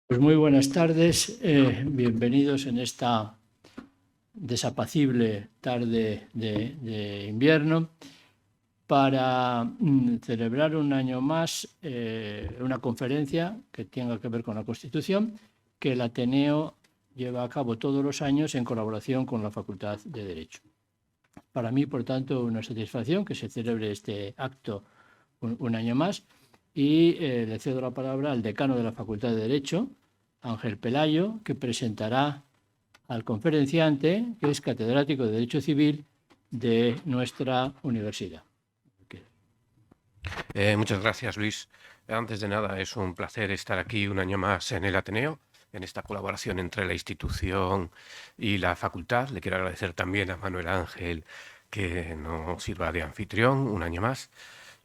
Pues muy buenas tardes, bienvenidos en esta desapacible tarde de invierno para celebrar un año más una conferencia que tenga que ver con la Constitución que el Ateneo lleva a cabo todos los años en colaboración con la Facultad de Derecho. Para mí, por tanto, una satisfacción que se celebre este acto un año más y le cedo la palabra al decano de la Facultad de Derecho, Ángel Pelayo, que presentará al conferenciante, que es catedrático de Derecho Civil de nuestra universidad. Muchas gracias, Luis. Antes de nada, es un placer estar aquí un año más en el Ateneo, en esta colaboración entre la institución y la facultad. Le quiero agradecer también a Manuel Ángel que nos sirva de anfitrión un año más,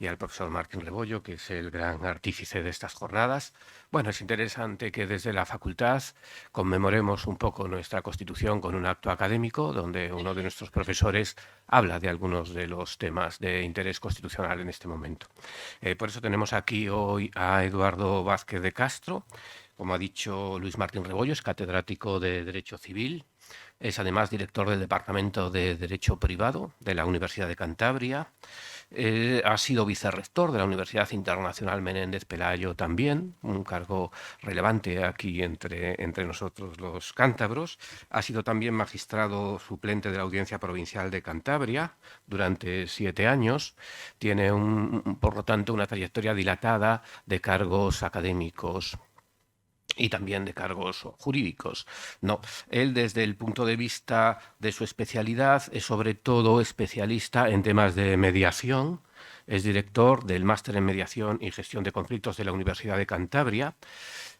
y al profesor Martín Rebollo, que es el gran artífice de estas jornadas. Bueno, es interesante que desde la facultad conmemoremos un poco nuestra Constitución con un acto académico, donde uno de nuestros profesores habla de algunos de los temas de interés constitucional en este momento. Por eso tenemos aquí hoy a Eduardo Vázquez de Castro. Como ha dicho Luis Martín Rebollo, es catedrático de Derecho Civil. Es además director del Departamento de Derecho Privado de la Universidad de Cantabria. Ha sido vicerrector de la Universidad Internacional Menéndez Pelayo también, un cargo relevante aquí entre nosotros los cántabros. Ha sido también magistrado suplente de la Audiencia Provincial de Cantabria durante 7 años. Tiene, por lo tanto, una trayectoria dilatada de cargos académicos y también de cargos jurídicos. No, él desde el punto de vista de su especialidad es sobre todo especialista en temas de mediación. Es director del Máster en Mediación y Gestión de Conflictos de la Universidad de Cantabria,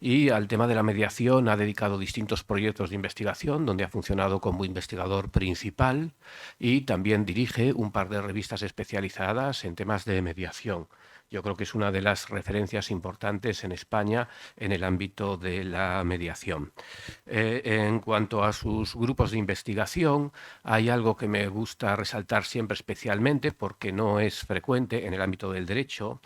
y al tema de la mediación ha dedicado distintos proyectos de investigación donde ha funcionado como investigador principal, y también dirige un par de revistas especializadas en temas de mediación. Yo creo que es una de las referencias importantes en España en el ámbito de la mediación. En cuanto a sus grupos de investigación, hay algo que me gusta resaltar siempre especialmente porque no es frecuente en el ámbito del derecho,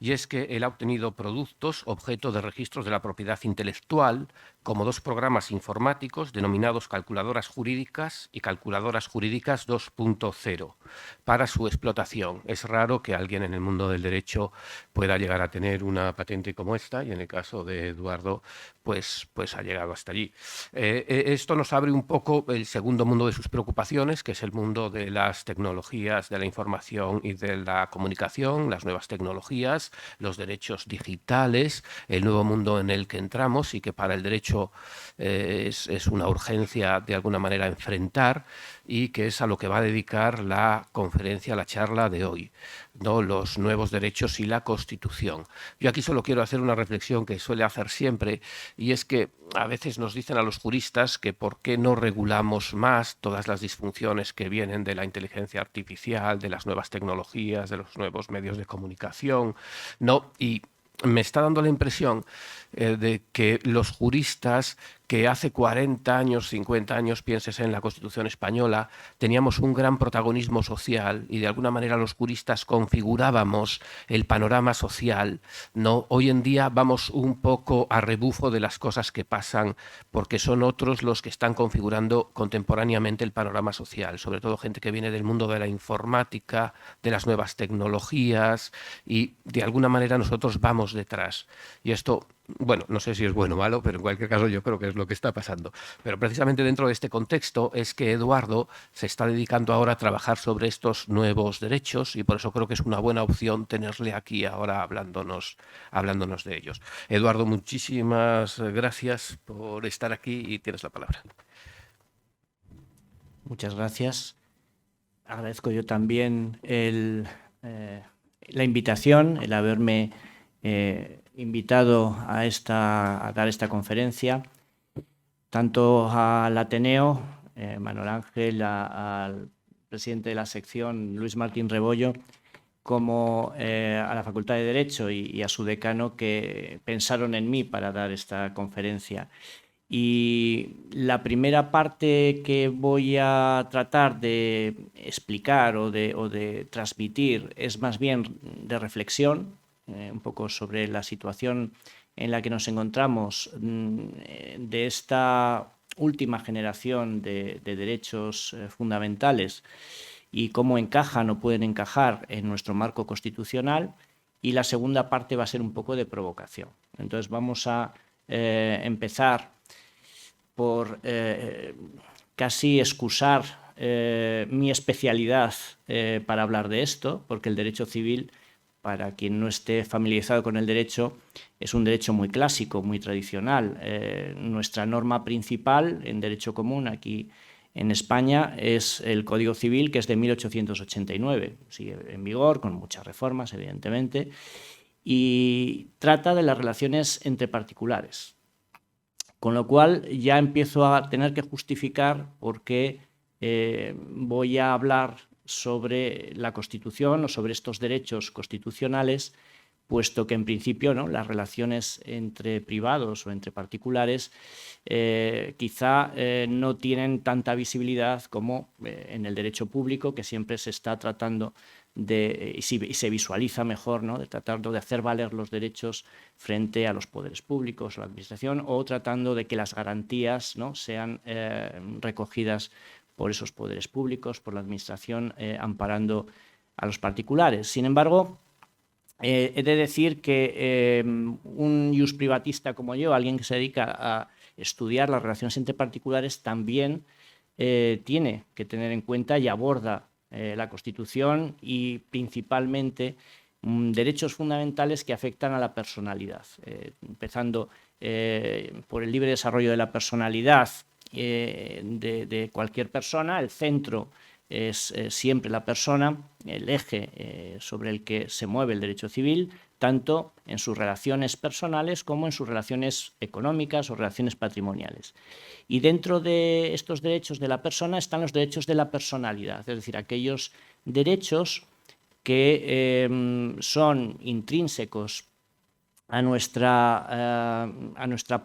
y es que él ha obtenido productos objeto de registros de la propiedad intelectual, como 2 programas informáticos denominados Calculadoras Jurídicas y Calculadoras Jurídicas 2.0 para su explotación. Es raro que alguien en el mundo del derecho pueda llegar a tener una patente como esta, y en el caso de Eduardo, pues ha llegado hasta allí. Esto nos abre un poco el segundo mundo de sus preocupaciones, que es el mundo de las tecnologías de la información y de la comunicación, las nuevas tecnologías, los derechos digitales, el nuevo mundo en el que entramos y que para el derecho es una urgencia de alguna manera enfrentar, y que es a lo que va a dedicar la conferencia, la charla de hoy, ¿no? Los nuevos derechos y la Constitución. Yo aquí solo quiero hacer una reflexión que suele hacer siempre, y es que a veces nos dicen a los juristas que por qué no regulamos más todas las disfunciones que vienen de la inteligencia artificial, de las nuevas tecnologías, de los nuevos medios de comunicación, ¿no? Y me está dando la impresión de que los juristas que hace 40 años, 50 años, pienses en la Constitución española, teníamos un gran protagonismo social y de alguna manera los juristas configurábamos el panorama social, ¿no? Hoy en día vamos un poco a rebufo de las cosas que pasan porque son otros los que están configurando contemporáneamente el panorama social, sobre todo gente que viene del mundo de la informática, de las nuevas tecnologías, y de alguna manera nosotros vamos detrás. Y esto, bueno, no sé si es bueno o malo, pero en cualquier caso yo creo que es lo que está pasando. Pero precisamente dentro de este contexto es que Eduardo se está dedicando ahora a trabajar sobre estos nuevos derechos, y por eso creo que es una buena opción tenerle aquí ahora hablándonos de ellos. Eduardo, muchísimas gracias por estar aquí y tienes la palabra. Muchas gracias. Agradezco yo también la invitación, el haberme invitado a dar esta conferencia, tanto al Ateneo, Manuel Ángel, al presidente de la sección, Luis Martín Rebollo, como a la Facultad de Derecho y a su decano, que pensaron en mí para dar esta conferencia. Y la primera parte que voy a tratar de explicar o de transmitir es más bien de reflexión, un poco sobre la situación en la que nos encontramos de esta última generación de derechos fundamentales y cómo encajan o pueden encajar en nuestro marco constitucional, y la segunda parte va a ser un poco de provocación. Entonces vamos a empezar por casi excusar mi especialidad para hablar de esto, porque el derecho civil, para quien no esté familiarizado con el derecho, es un derecho muy clásico, muy tradicional. Nuestra norma principal en derecho común aquí en España es el Código Civil, que es de 1889. Sigue en vigor, con muchas reformas, evidentemente, y trata de las relaciones entre particulares. Con lo cual ya empiezo a tener que justificar por qué voy a hablar sobre la Constitución o sobre estos derechos constitucionales, puesto que en principio, ¿no?, las relaciones entre privados o entre particulares quizá no tienen tanta visibilidad como en el derecho público, que siempre se está tratando y se visualiza mejor, ¿no?, de tratando de hacer valer los derechos frente a los poderes públicos o la administración, o tratando de que las garantías, ¿no?, sean recogidas por esos poderes públicos, por la administración, amparando a los particulares. Sin embargo, he de decir que un jus-privatista como yo, alguien que se dedica a estudiar las relaciones entre particulares, también tiene que tener en cuenta y aborda la Constitución y principalmente derechos fundamentales que afectan a la personalidad, empezando por el libre desarrollo de la personalidad de cualquier persona. El centro es siempre la persona, el eje sobre el que se mueve el derecho civil, tanto en sus relaciones personales como en sus relaciones económicas o relaciones patrimoniales. Y dentro de estos derechos de la persona están los derechos de la personalidad, es decir, aquellos derechos que son intrínsecos a nuestra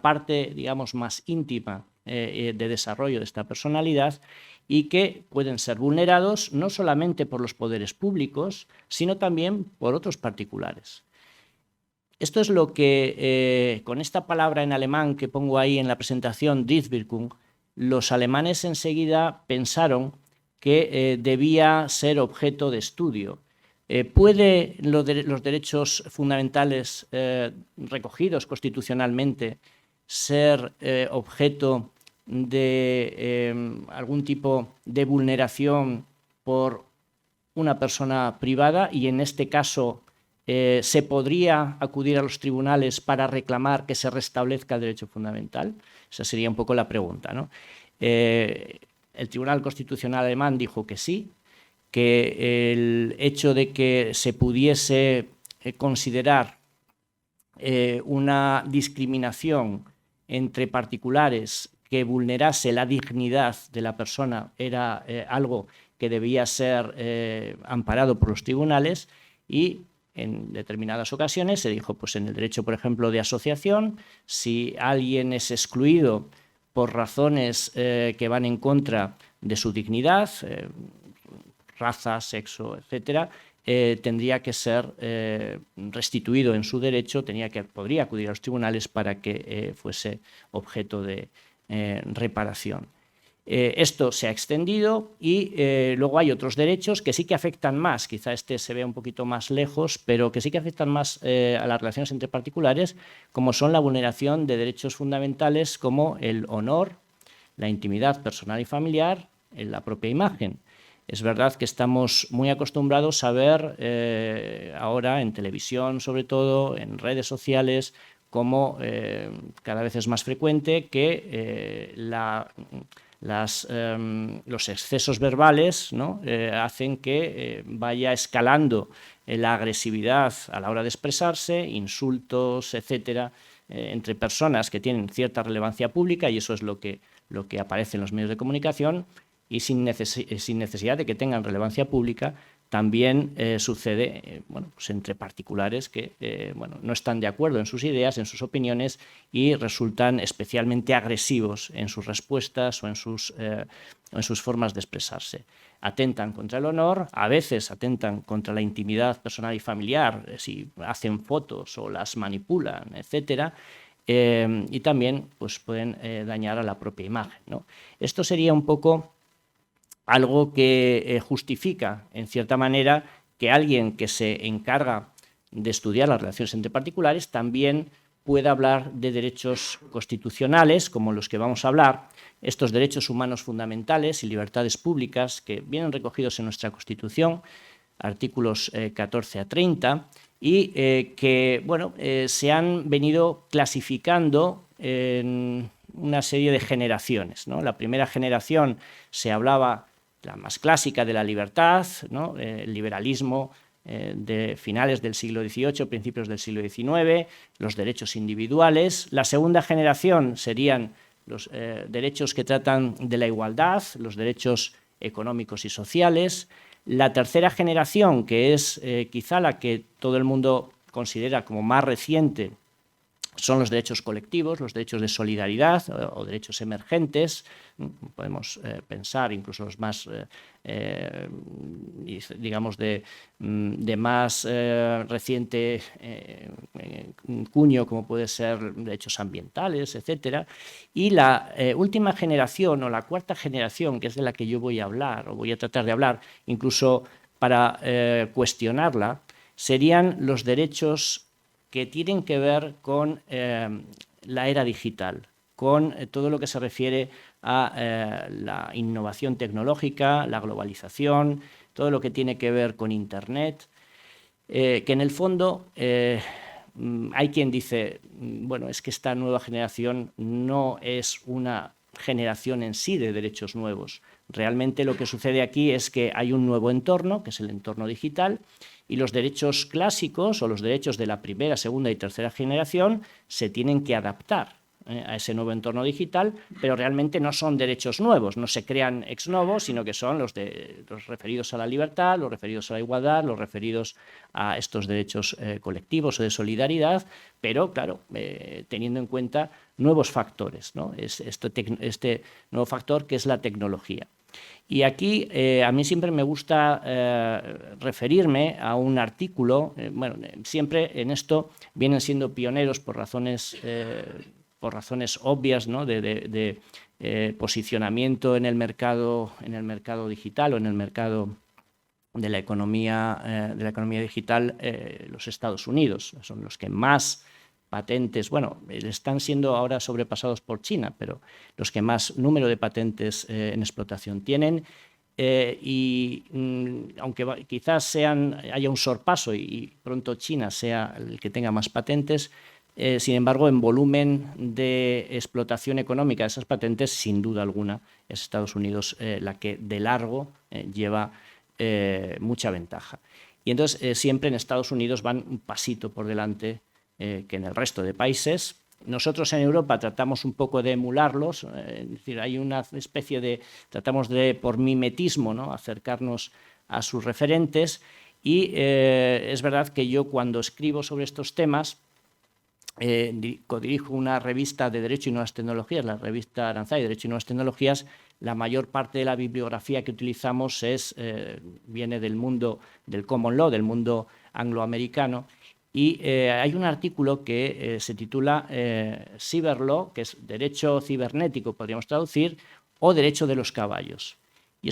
parte, digamos, más íntima de desarrollo de esta personalidad, y que pueden ser vulnerados no solamente por los poderes públicos, sino también por otros particulares. Esto es lo que, con esta palabra en alemán que pongo ahí en la presentación, Rechtswirkung, los alemanes enseguida pensaron que debía ser objeto de estudio. ¿Puede los derechos fundamentales recogidos constitucionalmente ser objeto de algún tipo de vulneración por una persona privada? Y en este caso, ¿se podría acudir a los tribunales para reclamar que se restablezca el derecho fundamental? Esa sería un poco la pregunta, ¿no? El Tribunal Constitucional alemán dijo que sí, que el hecho de que se pudiese considerar una discriminación entre particulares que vulnerase la dignidad de la persona era algo que debía ser amparado por los tribunales, y en determinadas ocasiones se dijo, pues en el derecho, por ejemplo, de asociación, si alguien es excluido por razones que van en contra de su dignidad, raza, sexo, etcétera, tendría que ser restituido en su derecho, podría acudir a los tribunales para que fuese objeto de reparación. Esto se ha extendido y luego hay otros derechos que sí que afectan más, quizá este se vea un poquito más lejos, pero que sí que afectan más a las relaciones entre particulares, como son la vulneración de derechos fundamentales como el honor, la intimidad personal y familiar, en la propia imagen. Es verdad que estamos muy acostumbrados a ver ahora en televisión, sobre todo en redes sociales, como cada vez es más frecuente que los excesos verbales, ¿no?, hacen que vaya escalando la agresividad a la hora de expresarse, insultos, etcétera, entre personas que tienen cierta relevancia pública, y eso es lo que aparece en los medios de comunicación, y sin necesidad de que tengan relevancia pública, también sucede bueno, pues entre particulares que bueno, no están de acuerdo en sus ideas, en sus opiniones y resultan especialmente agresivos en sus respuestas o en sus formas de expresarse. Atentan contra el honor, a veces atentan contra la intimidad personal y familiar, si hacen fotos o las manipulan, etcétera. Y también pues, pueden dañar a la propia imagen, ¿no? Esto sería un poco algo que justifica, en cierta manera, que alguien que se encarga de estudiar las relaciones entre particulares también pueda hablar de derechos constitucionales, como los que vamos a hablar, estos derechos humanos fundamentales y libertades públicas que vienen recogidos en nuestra Constitución, artículos 14 a 30, y que bueno, se han venido clasificando en una serie de generaciones, ¿no? La primera generación se hablaba, la más clásica, de la libertad, ¿no? El liberalismo de finales del siglo XVIII, principios del siglo XIX, los derechos individuales. La segunda generación serían los derechos que tratan de la igualdad, los derechos económicos y sociales. La tercera generación, que es quizá la que todo el mundo considera como más reciente, son los derechos colectivos, los derechos de solidaridad o derechos emergentes. Podemos pensar incluso los más, digamos, de más reciente cuño, como puede ser derechos ambientales, etcétera. Y la última generación o la cuarta generación, que es de la que yo voy a hablar o voy a tratar de hablar, incluso para cuestionarla, serían los derechos que tienen que ver con la era digital, con todo lo que se refiere a la innovación tecnológica, la globalización, todo lo que tiene que ver con Internet, que en el fondo hay quien dice, bueno, es que esta nueva generación no es una generación en sí de derechos nuevos. Realmente lo que sucede aquí es que hay un nuevo entorno, que es el entorno digital, y los derechos clásicos o los derechos de la primera, segunda y tercera generación se tienen que adaptar a ese nuevo entorno digital, pero realmente no son derechos nuevos, no se crean ex novo, sino que son los referidos a la libertad, los referidos a la igualdad, los referidos a estos derechos colectivos o de solidaridad, pero claro, teniendo en cuenta nuevos factores, ¿no? Este nuevo factor que es la tecnología. Y aquí a mí siempre me gusta referirme a un artículo, bueno, siempre en esto vienen siendo pioneros por razones obvias, ¿no? de posicionamiento en el mercado digital o en el mercado de la economía digital, los Estados Unidos son los que más patentes, bueno, están siendo ahora sobrepasados por China, pero los que más número de patentes en explotación tienen. Aunque quizás haya un sorpaso y pronto China sea el que tenga más patentes, sin embargo, en volumen de explotación económica de esas patentes, sin duda alguna, es Estados Unidos la que de largo lleva mucha ventaja. Y entonces siempre en Estados Unidos van un pasito por delante que en el resto de países. Nosotros en Europa tratamos un poco de emularlos, es decir, hay una especie de, tratamos de, por mimetismo, ¿no?, acercarnos a sus referentes y es verdad que yo cuando escribo sobre estos temas, codirijo una revista de Derecho y Nuevas Tecnologías, la revista Aranzadi, Derecho y Nuevas Tecnologías. La mayor parte de la bibliografía que utilizamos viene del mundo del common law, del mundo angloamericano. Y hay un artículo que se titula Cyber Law, que es Derecho Cibernético, podríamos traducir, o Derecho de los Caballos. Y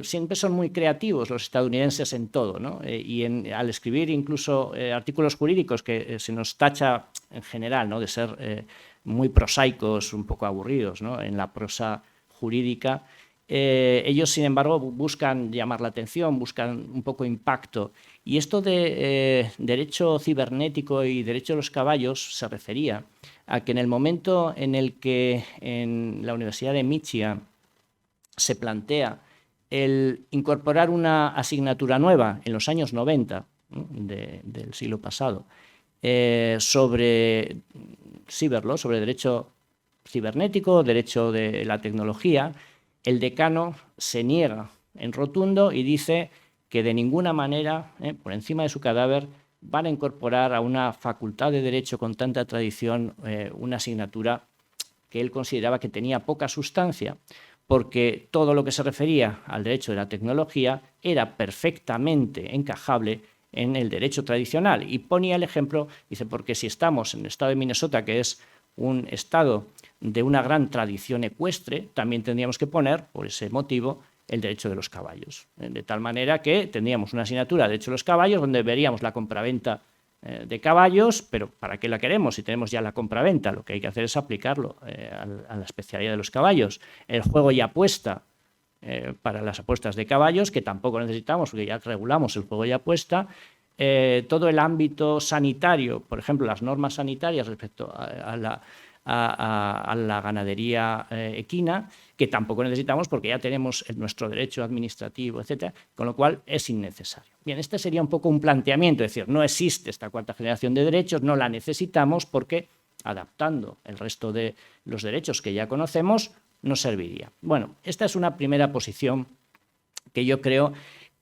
siempre son muy creativos los estadounidenses en todo, ¿no? Al escribir incluso artículos jurídicos que se nos tacha en general, ¿no?, de ser muy prosaicos, un poco aburridos, ¿no?, en la prosa jurídica, ellos, sin embargo, buscan llamar la atención, buscan un poco impacto. Y esto de derecho cibernético y derecho de los caballos se refería a que en el momento en el que en la Universidad de Michigan se plantea el incorporar una asignatura nueva en los años 90 del siglo pasado sobre cyberlaw, sobre derecho cibernético, derecho de la tecnología, el decano se niega en rotundo y dice que de ninguna manera, por encima de su cadáver, van a incorporar a una facultad de Derecho con tanta tradición una asignatura que él consideraba que tenía poca sustancia, porque todo lo que se refería al derecho de la tecnología era perfectamente encajable en el derecho tradicional. Y ponía el ejemplo, dice, porque si estamos en el estado de Minnesota, que es un estado de una gran tradición ecuestre, también tendríamos que poner, por ese motivo, el derecho de los caballos. De tal manera que tendríamos una asignatura de derecho de los caballos donde veríamos la compraventa de caballos, pero ¿para qué la queremos si tenemos ya la compraventa? Lo que hay que hacer es aplicarlo a la especialidad de los caballos. El juego y apuesta para las apuestas de caballos, que tampoco necesitamos porque ya regulamos el juego y apuesta. Todo el ámbito sanitario, por ejemplo, las normas sanitarias respecto a la ganadería equina, que tampoco necesitamos porque ya tenemos nuestro derecho administrativo, etcétera, con lo cual es innecesario. Bien, este sería un poco un planteamiento, es decir, no existe esta cuarta generación de derechos, no la necesitamos porque adaptando el resto de los derechos que ya conocemos nos serviría. Bueno, esta es una primera posición que yo creo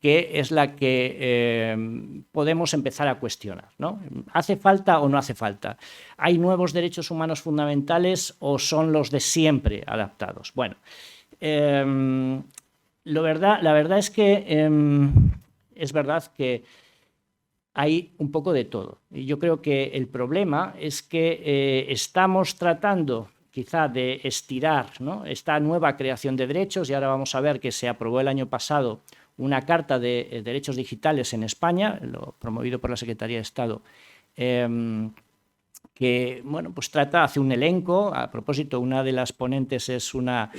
que es la que podemos empezar a cuestionar, ¿no? ¿Hace falta o no hace falta? ¿Hay nuevos derechos humanos fundamentales o son los de siempre adaptados? Bueno, la verdad es que es verdad que hay un poco de todo. Y yo creo que el problema es que estamos tratando quizá de estirar, ¿no?, esta nueva creación de derechos, y ahora vamos a ver que se aprobó el año pasado una Carta de Derechos Digitales en España, promovido por la Secretaría de Estado, que bueno, pues hace un elenco. A propósito, una de las ponentes es una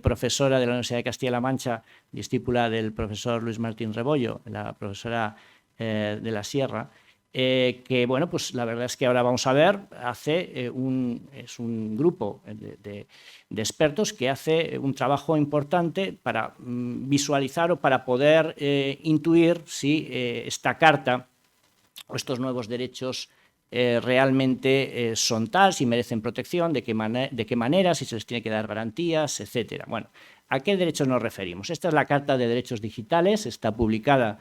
profesora de la Universidad de Castilla-La Mancha, discípula del profesor Luis Martín Rebollo, la profesora de la Sierra, que bueno, pues la verdad es que ahora vamos a ver, es un grupo de expertos que hace un trabajo importante para visualizar o para poder intuir si esta carta o estos nuevos derechos realmente son tal, si merecen protección, de qué manera, si se les tiene que dar garantías, etcétera. Bueno, ¿a qué derechos nos referimos? Esta es la Carta de Derechos Digitales, está publicada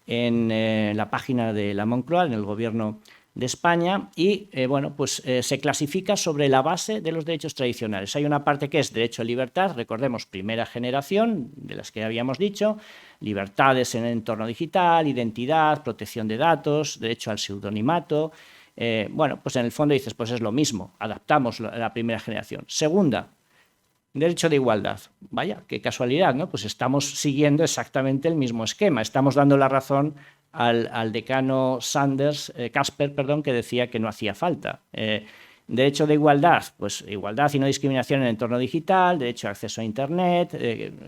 en la página de la Moncloa, en el Gobierno de España, y bueno, pues se clasifica sobre la base de los derechos tradicionales. Hay una parte que es derecho a libertad, recordemos, primera generación, de las que habíamos dicho, libertades en el entorno digital, identidad, protección de datos, derecho al pseudonimato. Bueno, pues en el fondo dices, pues es lo mismo, adaptamos la primera generación. Segunda, derecho de igualdad. Vaya, qué casualidad, ¿no? Pues estamos siguiendo exactamente el mismo esquema. Estamos dando la razón al decano Casper, que decía que no hacía falta. Derecho de igualdad, pues igualdad y no discriminación en el entorno digital, derecho a acceso a Internet,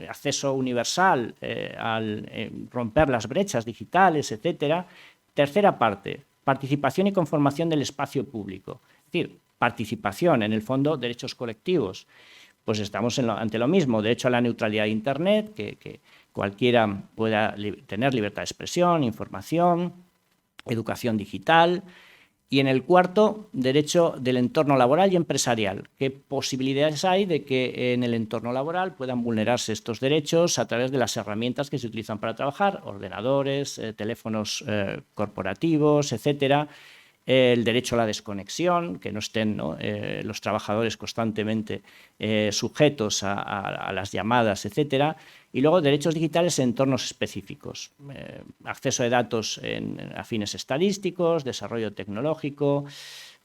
acceso universal al romper las brechas digitales, etcétera. Tercera parte, participación y conformación del espacio público. Es decir, participación, en el fondo, derechos colectivos. Pues estamos ante lo mismo, derecho a la neutralidad de Internet, que cualquiera pueda tener libertad de expresión, información, educación digital. Y en el cuarto, derecho del entorno laboral y empresarial. ¿Qué posibilidades hay de que en el entorno laboral puedan vulnerarse estos derechos a través de las herramientas que se utilizan para trabajar, ordenadores, teléfonos corporativos, etcétera? El derecho a la desconexión, que no estén los trabajadores constantemente sujetos a las llamadas, etcétera. Y luego derechos digitales en entornos específicos, acceso de datos a fines estadísticos, desarrollo tecnológico,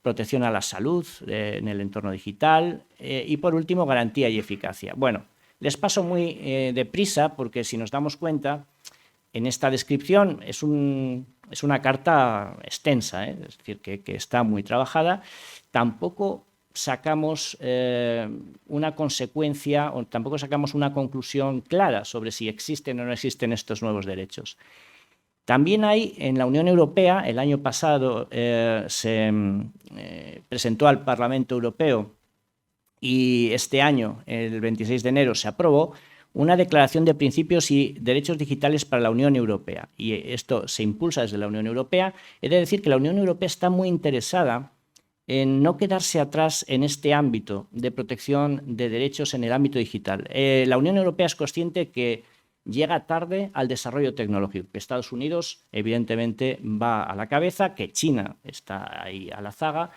protección a la salud en el entorno digital y, por último, garantía y eficacia. Bueno, les paso muy deprisa porque, si nos damos cuenta, en esta descripción es una carta extensa, es decir, que está muy trabajada. Tampoco sacamos una consecuencia o tampoco sacamos una conclusión clara sobre si existen o no existen estos nuevos derechos. También hay en la Unión Europea, el año pasado se presentó al Parlamento Europeo y este año, el 26 de enero, se aprobó una declaración de principios y derechos digitales para la Unión Europea. Y esto se impulsa desde la Unión Europea. He de decir que la Unión Europea está muy interesada en no quedarse atrás en este ámbito de protección de derechos en el ámbito digital. La Unión Europea es consciente que llega tarde al desarrollo tecnológico, que Estados Unidos evidentemente va a la cabeza, que China está ahí a la zaga,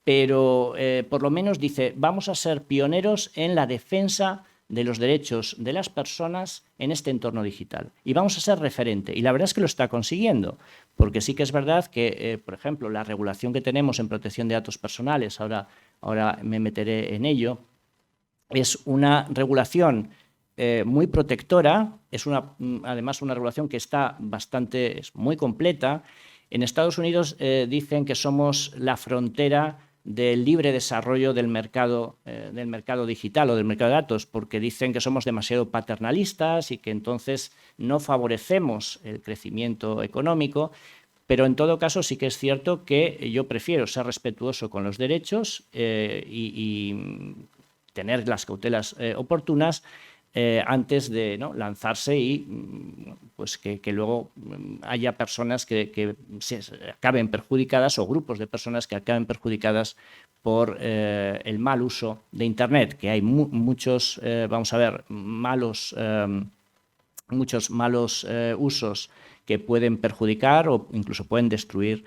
pero por lo menos dice, vamos a ser pioneros en la defensa de los derechos de las personas en este entorno digital. Y vamos a ser referente. Y la verdad es que lo está consiguiendo, porque sí que es verdad que, por ejemplo, la regulación que tenemos en protección de datos personales, ahora me meteré en ello, es una regulación muy protectora, además una regulación que es muy completa. En Estados Unidos dicen que somos la frontera del libre desarrollo del mercado digital o del mercado de datos, porque dicen que somos demasiado paternalistas y que entonces no favorecemos el crecimiento económico. Pero en todo caso sí que es cierto que yo prefiero ser respetuoso con los derechos y tener las cautelas oportunas antes de lanzarse y pues que luego haya personas que se acaben perjudicadas o grupos de personas que acaben perjudicadas por el mal uso de Internet, que hay muchos, vamos a ver, muchos malos usos que pueden perjudicar o incluso pueden destruir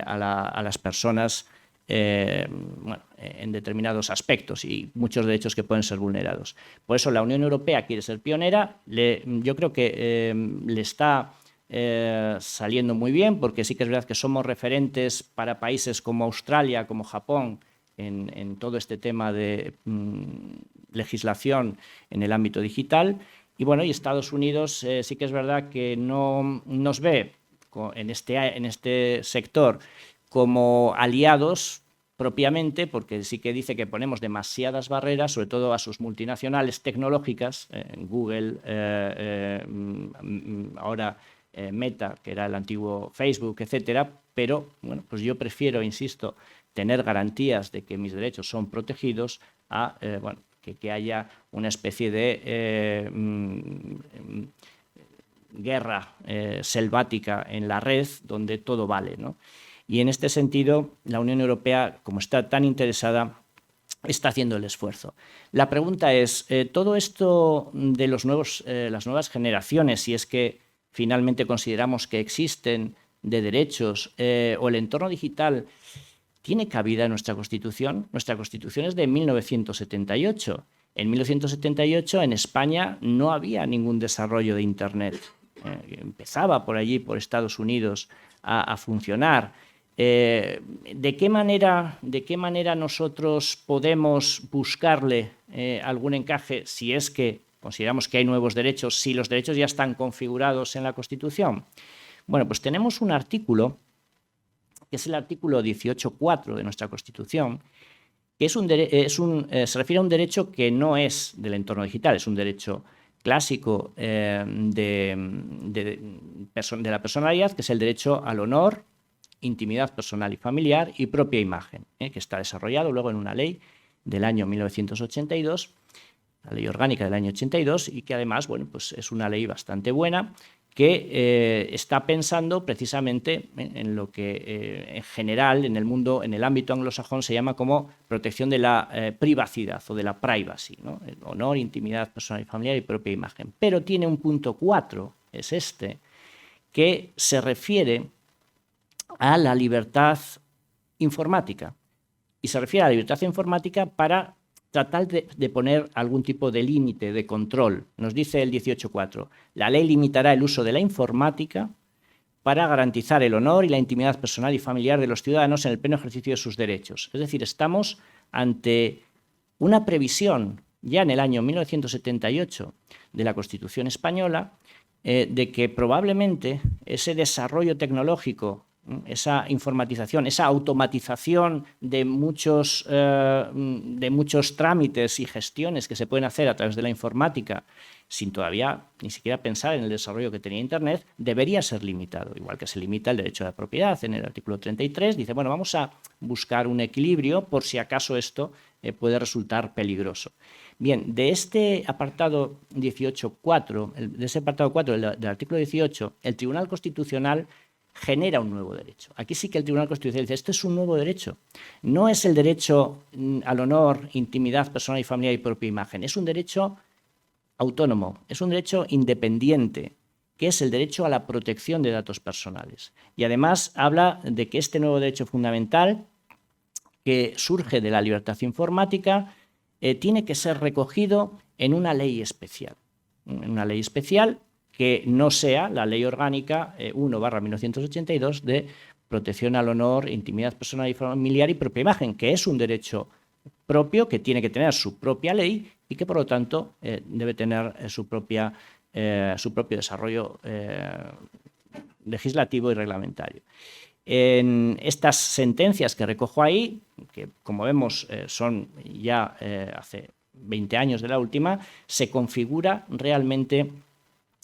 a las personas en determinados aspectos y muchos derechos que pueden ser vulnerados. Por eso la Unión Europea quiere ser pionera. Yo creo que le está saliendo muy bien, porque sí que es verdad que somos referentes para países como Australia, como Japón, en todo este tema de legislación en el ámbito digital. Y bueno, y Estados Unidos sí que es verdad que no nos ve en este sector como aliados propiamente, porque sí que dice que ponemos demasiadas barreras, sobre todo a sus multinacionales tecnológicas, Google, ahora Meta, que era el antiguo Facebook, etcétera. Pero bueno, pues yo prefiero, insisto, tener garantías de que mis derechos son protegidos a que haya una especie de guerra selvática en la red donde todo vale, ¿no? Y en este sentido, la Unión Europea, como está tan interesada, está haciendo el esfuerzo. La pregunta es, todo esto de las nuevas generaciones, si es que finalmente consideramos que existen de derechos, o el entorno digital, ¿tiene cabida en nuestra Constitución? Nuestra Constitución es de 1978. En 1978 en España no había ningún desarrollo de Internet. Empezaba por allí, por Estados Unidos, a funcionar. ¿De qué manera nosotros podemos buscarle algún encaje si es que consideramos que hay nuevos derechos, si los derechos ya están configurados en la Constitución? Bueno, pues tenemos un artículo, que es el artículo 18.4 de nuestra Constitución, que se refiere a un derecho que no es del entorno digital, es un derecho clásico de la personalidad, que es el derecho al honor, intimidad personal y familiar y propia imagen, que está desarrollado luego en una ley del año 1982, la ley orgánica del año 82, y que además, bueno, pues es una ley bastante buena, que está pensando precisamente en lo que en general en el mundo, en el ámbito anglosajón, se llama como protección de la privacidad o de la privacy, ¿no? El honor, intimidad personal y familiar y propia imagen. Pero tiene un punto 4, es este, que se refiere a la libertad informática. Y se refiere a la libertad informática para tratar de poner algún tipo de límite, de control. Nos dice el 18.4, la ley limitará el uso de la informática para garantizar el honor y la intimidad personal y familiar de los ciudadanos en el pleno ejercicio de sus derechos. Es decir, estamos ante una previsión ya en el año 1978 de la Constitución española de que probablemente ese desarrollo tecnológico, esa informatización, esa automatización de muchos trámites y gestiones que se pueden hacer a través de la informática, sin todavía ni siquiera pensar en el desarrollo que tenía Internet, debería ser limitado, igual que se limita el derecho a la propiedad. En el artículo 33 dice, bueno, vamos a buscar un equilibrio por si acaso esto puede resultar peligroso. Bien, de este apartado 18.4, de ese apartado 4 del artículo 18, el Tribunal Constitucional genera un nuevo derecho. Aquí sí que el Tribunal Constitucional dice, esto es un nuevo derecho. No es el derecho al honor, intimidad personal y familiar y propia imagen. Es un derecho autónomo, es un derecho independiente, que es el derecho a la protección de datos personales. Y además habla de que este nuevo derecho fundamental, que surge de la libertad informática, tiene que ser recogido en una ley especial. Una ley especial que no sea la Ley Orgánica 1/1982 de protección al honor, intimidad personal y familiar y propia imagen, que es un derecho propio que tiene que tener su propia ley y que, por lo tanto, debe tener su propio desarrollo legislativo y reglamentario. En estas sentencias que recojo ahí, que como vemos son ya hace 20 años de la última, se configura realmente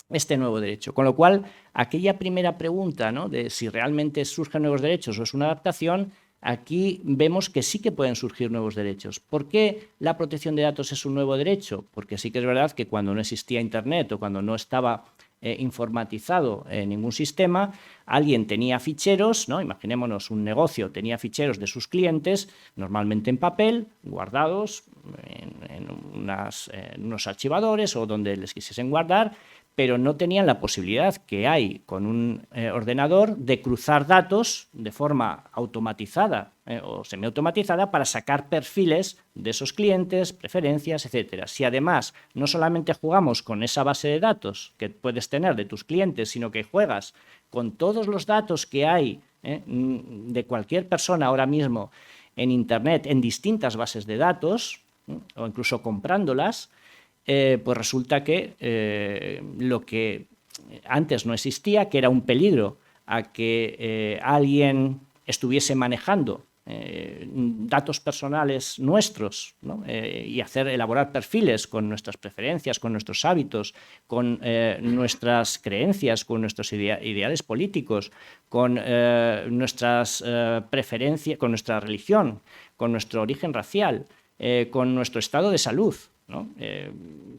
este nuevo derecho. Con lo cual, aquella primera pregunta, ¿no?, de si realmente surgen nuevos derechos o es una adaptación, aquí vemos que sí que pueden surgir nuevos derechos. ¿Por qué la protección de datos es un nuevo derecho? Porque sí que es verdad que cuando no existía Internet o cuando no estaba informatizado en ningún sistema, alguien tenía ficheros, ¿no? Imaginémonos un negocio, tenía ficheros de sus clientes, normalmente en papel, guardados en unos archivadores o donde les quisiesen guardar, pero no tenían la posibilidad que hay con un ordenador de cruzar datos de forma automatizada o semiautomatizada para sacar perfiles de esos clientes, preferencias, etcétera. Si además no solamente jugamos con esa base de datos que puedes tener de tus clientes, sino que juegas con todos los datos que hay de cualquier persona ahora mismo en Internet, en distintas bases de datos, o incluso comprándolas, pues resulta que lo que antes no existía, que era un peligro a que alguien estuviese manejando datos personales nuestros, ¿no? Y elaborar perfiles con nuestras preferencias, con nuestros hábitos, con nuestras creencias, con nuestros ideales políticos, con nuestras preferencias, con nuestra religión, con nuestro origen racial, con nuestro estado de salud, ¿no?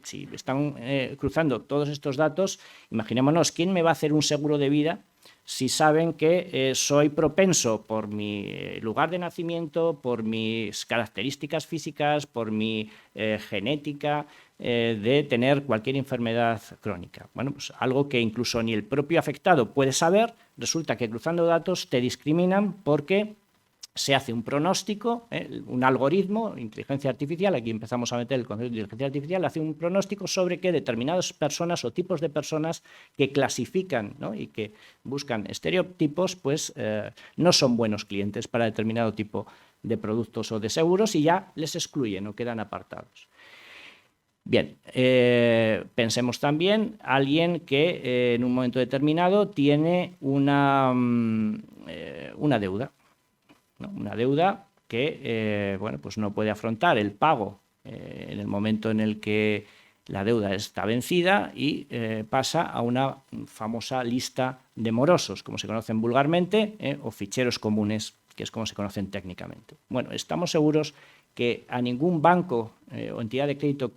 Si están cruzando todos estos datos, imaginémonos, ¿quién me va a hacer un seguro de vida si saben que soy propenso por mi lugar de nacimiento, por mis características físicas, por mi genética, de tener cualquier enfermedad crónica? Bueno, pues algo que incluso ni el propio afectado puede saber, resulta que cruzando datos te discriminan porque se hace un pronóstico, un algoritmo, inteligencia artificial, aquí empezamos a meter el concepto de inteligencia artificial, hace un pronóstico sobre que determinadas personas o tipos de personas que clasifican, ¿no?, y que buscan estereotipos, pues no son buenos clientes para determinado tipo de productos o de seguros y ya les excluyen o quedan apartados. Bien, pensemos también alguien que en un momento determinado tiene una deuda. Una deuda que bueno, pues no puede afrontar el pago en el momento en el que la deuda está vencida y pasa a una famosa lista de morosos, como se conocen vulgarmente, o ficheros comunes, que es como se conocen técnicamente. Bueno, estamos seguros que a ningún banco o entidad de crédito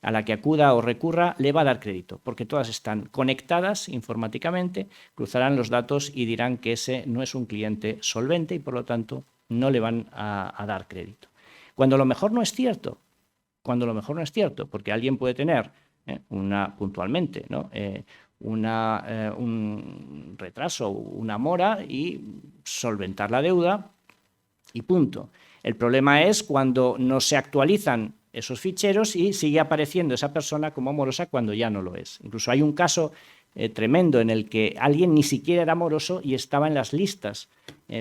a la que acuda o recurra le va a dar crédito, porque todas están conectadas informáticamente, cruzarán los datos y dirán que ese no es un cliente solvente y, por lo tanto, no le van a dar crédito. Cuando a lo mejor no es cierto, porque alguien puede tener puntualmente, ¿no?, un retraso, una mora y solventar la deuda y punto. El problema es cuando no se actualizan esos ficheros y sigue apareciendo esa persona como morosa cuando ya no lo es. Incluso hay un caso tremendo en el que alguien ni siquiera era moroso y estaba en las listas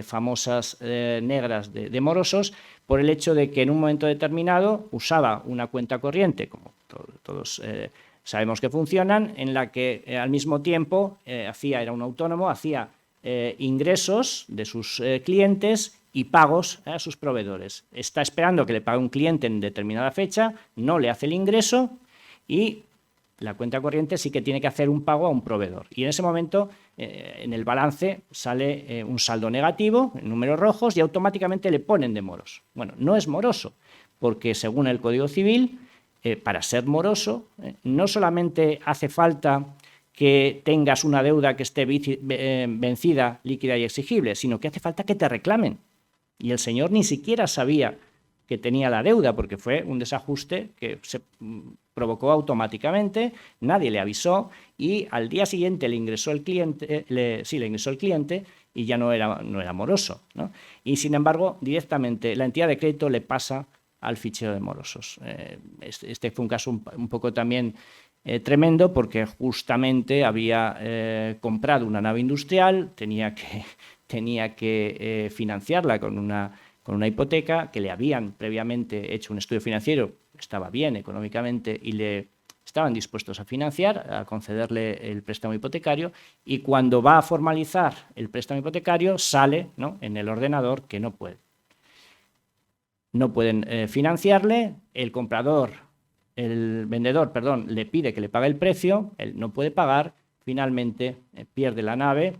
famosas negras de morosos por el hecho de que en un momento determinado usaba una cuenta corriente, como todos sabemos que funcionan, en la que al mismo tiempo era un autónomo, hacía ingresos de sus clientes y pagos a sus proveedores. Está esperando que le pague un cliente en determinada fecha, no le hace el ingreso y la cuenta corriente sí que tiene que hacer un pago a un proveedor. Y en ese momento, en el balance, sale un saldo negativo, en números rojos, y automáticamente le ponen de moros. Bueno, no es moroso, porque según el Código Civil, para ser moroso, no solamente hace falta que tengas una deuda que esté vencida, líquida y exigible, sino que hace falta que te reclamen. Y el señor ni siquiera sabía que tenía la deuda, porque fue un desajuste que provocó automáticamente, nadie le avisó y al día siguiente le ingresó el cliente, le ingresó el cliente y ya no era moroso, ¿no? Y sin embargo, directamente la entidad de crédito le pasa al fichero de morosos. Este fue un caso un poco también tremendo porque justamente había comprado una nave industrial, tenía que financiarla con una hipoteca que le habían previamente hecho un estudio financiero, estaba bien económicamente y le estaban dispuestos a financiar, a concederle el préstamo hipotecario, y cuando va a formalizar el préstamo hipotecario sale, ¿no?, en el ordenador que no puede. No pueden financiarle, el vendedor, perdón, le pide que le pague el precio, él no puede pagar, finalmente pierde la nave,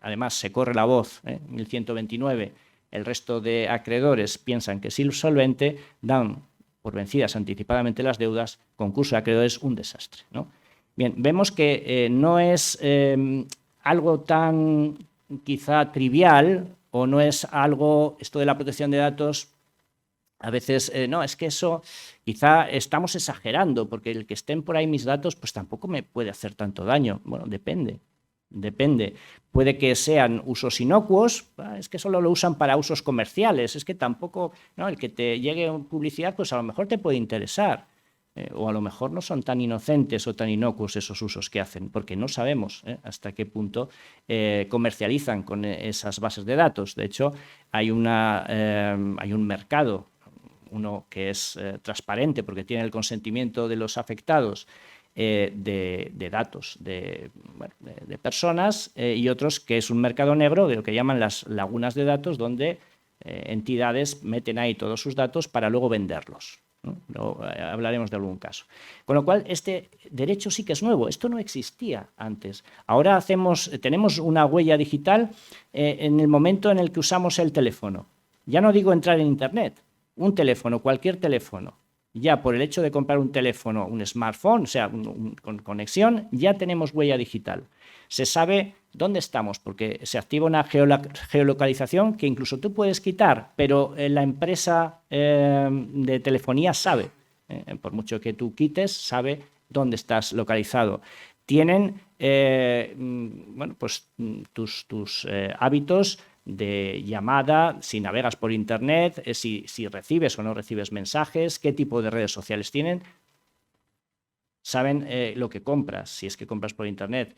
además se corre la voz, 1129, el resto de acreedores piensan que es insolvente, dan por vencidas anticipadamente las deudas, concurso de acreedores, un desastre, ¿no? Bien, vemos que no es algo tan quizá trivial o no es algo, esto de la protección de datos, a veces, no, es que eso quizá estamos exagerando, porque el que estén por ahí mis datos, pues tampoco me puede hacer tanto daño. Bueno, depende. Puede que sean usos inocuos, es que solo lo usan para usos comerciales, es que tampoco, ¿no?, el que te llegue publicidad, pues a lo mejor te puede interesar. O a lo mejor no son tan inocentes o tan inocuos esos usos que hacen, porque no sabemos hasta qué punto comercializan con esas bases de datos. De hecho, hay un mercado, uno que es transparente porque tiene el consentimiento de los afectados, de datos de personas, y otros que es un mercado negro de lo que llaman las lagunas de datos, donde entidades meten ahí todos sus datos para luego venderlos, ¿no? Luego hablaremos de algún caso. Con lo cual, este derecho sí que es nuevo, esto no existía antes. Ahora tenemos una huella digital en el momento en el que usamos el teléfono. Ya no digo entrar en Internet, un teléfono, cualquier teléfono. Ya por el hecho de comprar un teléfono, un smartphone, o sea, con conexión, ya tenemos huella digital. Se sabe dónde estamos porque se activa una geolocalización que incluso tú puedes quitar, pero la empresa de telefonía sabe, por mucho que tú quites, sabe dónde estás localizado. Tienen pues tus hábitos de llamada, si navegas por internet, si recibes o no recibes mensajes, qué tipo de redes sociales tienen. Saben lo que compras, si es que compras por internet,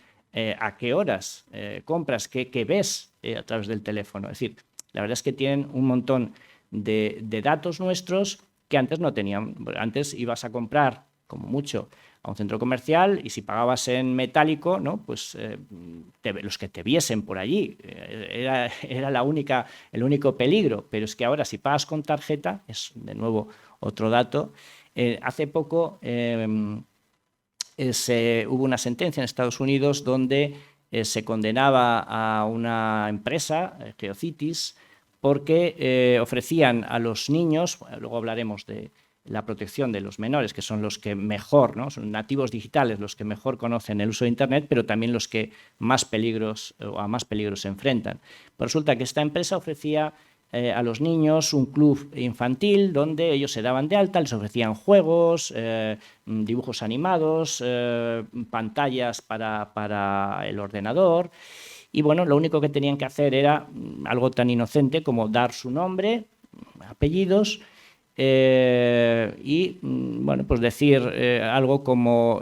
a qué horas compras, qué ves a través del teléfono. Es decir, la verdad es que tienen un montón de datos nuestros que antes no tenían. Antes ibas a comprar, como mucho, a un centro comercial y si pagabas en metálico, ¿no?, pues los que te viesen por allí, era el único peligro. Pero es que ahora si pagas con tarjeta, es de nuevo otro dato. Hace poco hubo una sentencia en Estados Unidos donde se condenaba a una empresa, Geocities, porque ofrecían a los niños, luego hablaremos de la protección de los menores, que son los que mejor, ¿no?, son nativos digitales, los que mejor conocen el uso de Internet, pero también los que a más peligros se enfrentan. Pues resulta que esta empresa ofrecía a los niños un club infantil donde ellos se daban de alta, les ofrecían juegos, dibujos animados, pantallas para el ordenador. Y bueno, lo único que tenían que hacer era algo tan inocente como dar su nombre, apellidos, y bueno, pues decir algo como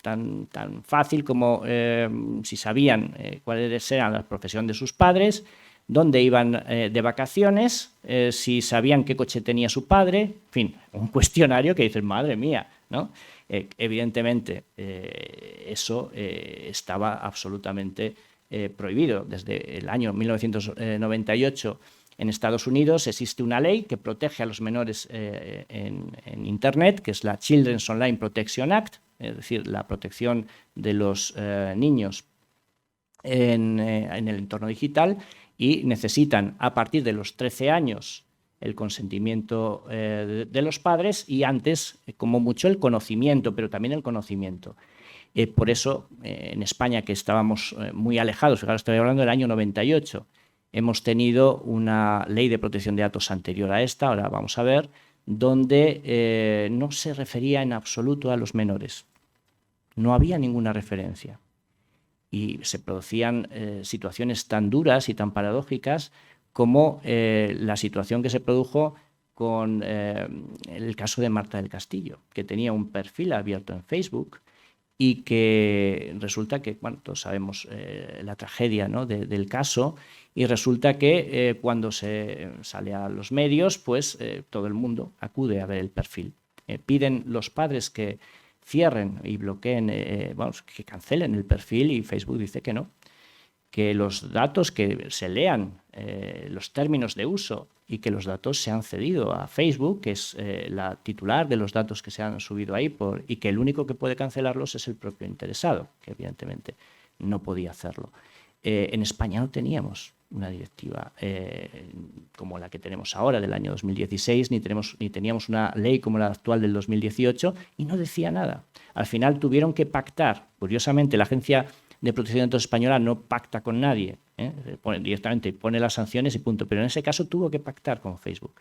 tan fácil como si sabían cuáles eran la profesión de sus padres, dónde iban de vacaciones, si sabían qué coche tenía su padre, en fin, un cuestionario que dices, madre mía, ¿no? Evidentemente, eso estaba absolutamente prohibido. Desde el año 1998 en Estados Unidos existe una ley que protege a los menores en Internet, que es la Children's Online Protection Act, es decir, la protección de los niños en el entorno digital, y necesitan a partir de los 13 años el consentimiento de los padres y antes, como mucho, el conocimiento, pero también el conocimiento. Por eso, en España, que estábamos muy alejados, ahora estoy hablando del año 98, hemos tenido una ley de protección de datos anterior a esta, ahora vamos a ver, donde no se refería en absoluto a los menores. No había ninguna referencia. Y se producían situaciones tan duras y tan paradójicas como la situación que se produjo con el caso de Marta del Castillo, que tenía un perfil abierto en Facebook y que resulta que, bueno, todos sabemos la tragedia, ¿no?, del caso, y resulta que cuando se sale a los medios, pues todo el mundo acude a ver el perfil. Piden los padres que cierren y bloqueen, vamos, que cancelen el perfil, y Facebook dice que no, que los datos, que se lean los términos de uso y que los datos se han cedido a Facebook, que es la titular de los datos que se han subido ahí, y que el único que puede cancelarlos es el propio interesado, que evidentemente no podía hacerlo. En España no teníamos una directiva como la que tenemos ahora del año 2016, ni teníamos una ley como la actual del 2018, y no decía nada. Al final tuvieron que pactar. Curiosamente, la Agencia de Protección de Datos española no pacta con nadie, directamente pone las sanciones y punto. Pero en ese caso tuvo que pactar con Facebook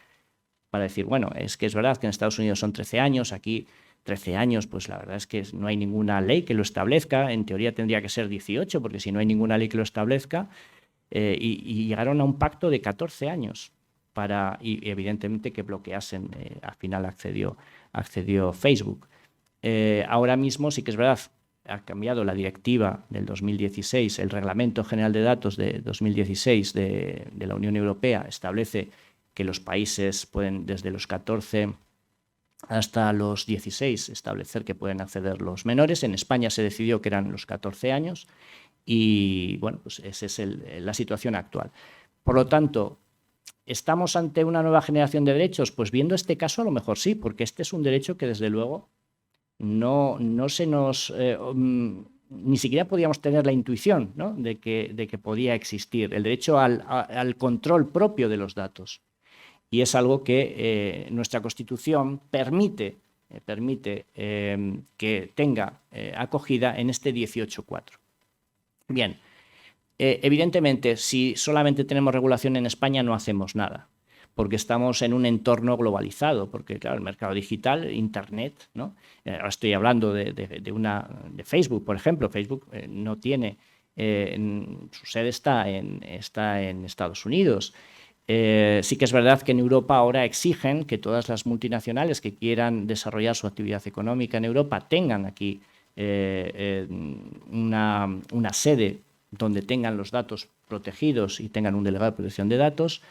para decir, bueno, es que es verdad que en Estados Unidos son 13 años, aquí 13 años, pues la verdad es que no hay ninguna ley que lo establezca. En teoría tendría que ser 18, porque si no hay ninguna ley que lo establezca, y llegaron a un pacto de 14 años y evidentemente que bloqueasen. Al final accedió Facebook. Ahora mismo sí que es verdad, ha cambiado la directiva del 2016, el Reglamento General de Datos de 2016 de la Unión Europea establece que los países pueden, desde los 14 hasta los 16, establecer que pueden acceder los menores. En España se decidió que eran los 14 años y, bueno, pues esa es la situación actual. Por lo tanto, ¿estamos ante una nueva generación de derechos? Pues viendo este caso a lo mejor sí, porque este es un derecho que desde luego no se nos... ni siquiera podíamos tener la intuición, ¿no?, de que podía existir el derecho al control propio de los datos. Y es algo que nuestra Constitución permite que tenga acogida en este 18.4. Bien, evidentemente, si solamente tenemos regulación en España no hacemos nada, porque estamos en un entorno globalizado, porque claro, el mercado digital, Internet, ¿no? Ahora estoy hablando de Facebook, por ejemplo. Facebook no tiene, su sede está en Estados Unidos. Sí que es verdad que en Europa ahora exigen que todas las multinacionales que quieran desarrollar su actividad económica en Europa tengan aquí una sede donde tengan los datos protegidos y tengan un delegado de protección de datos.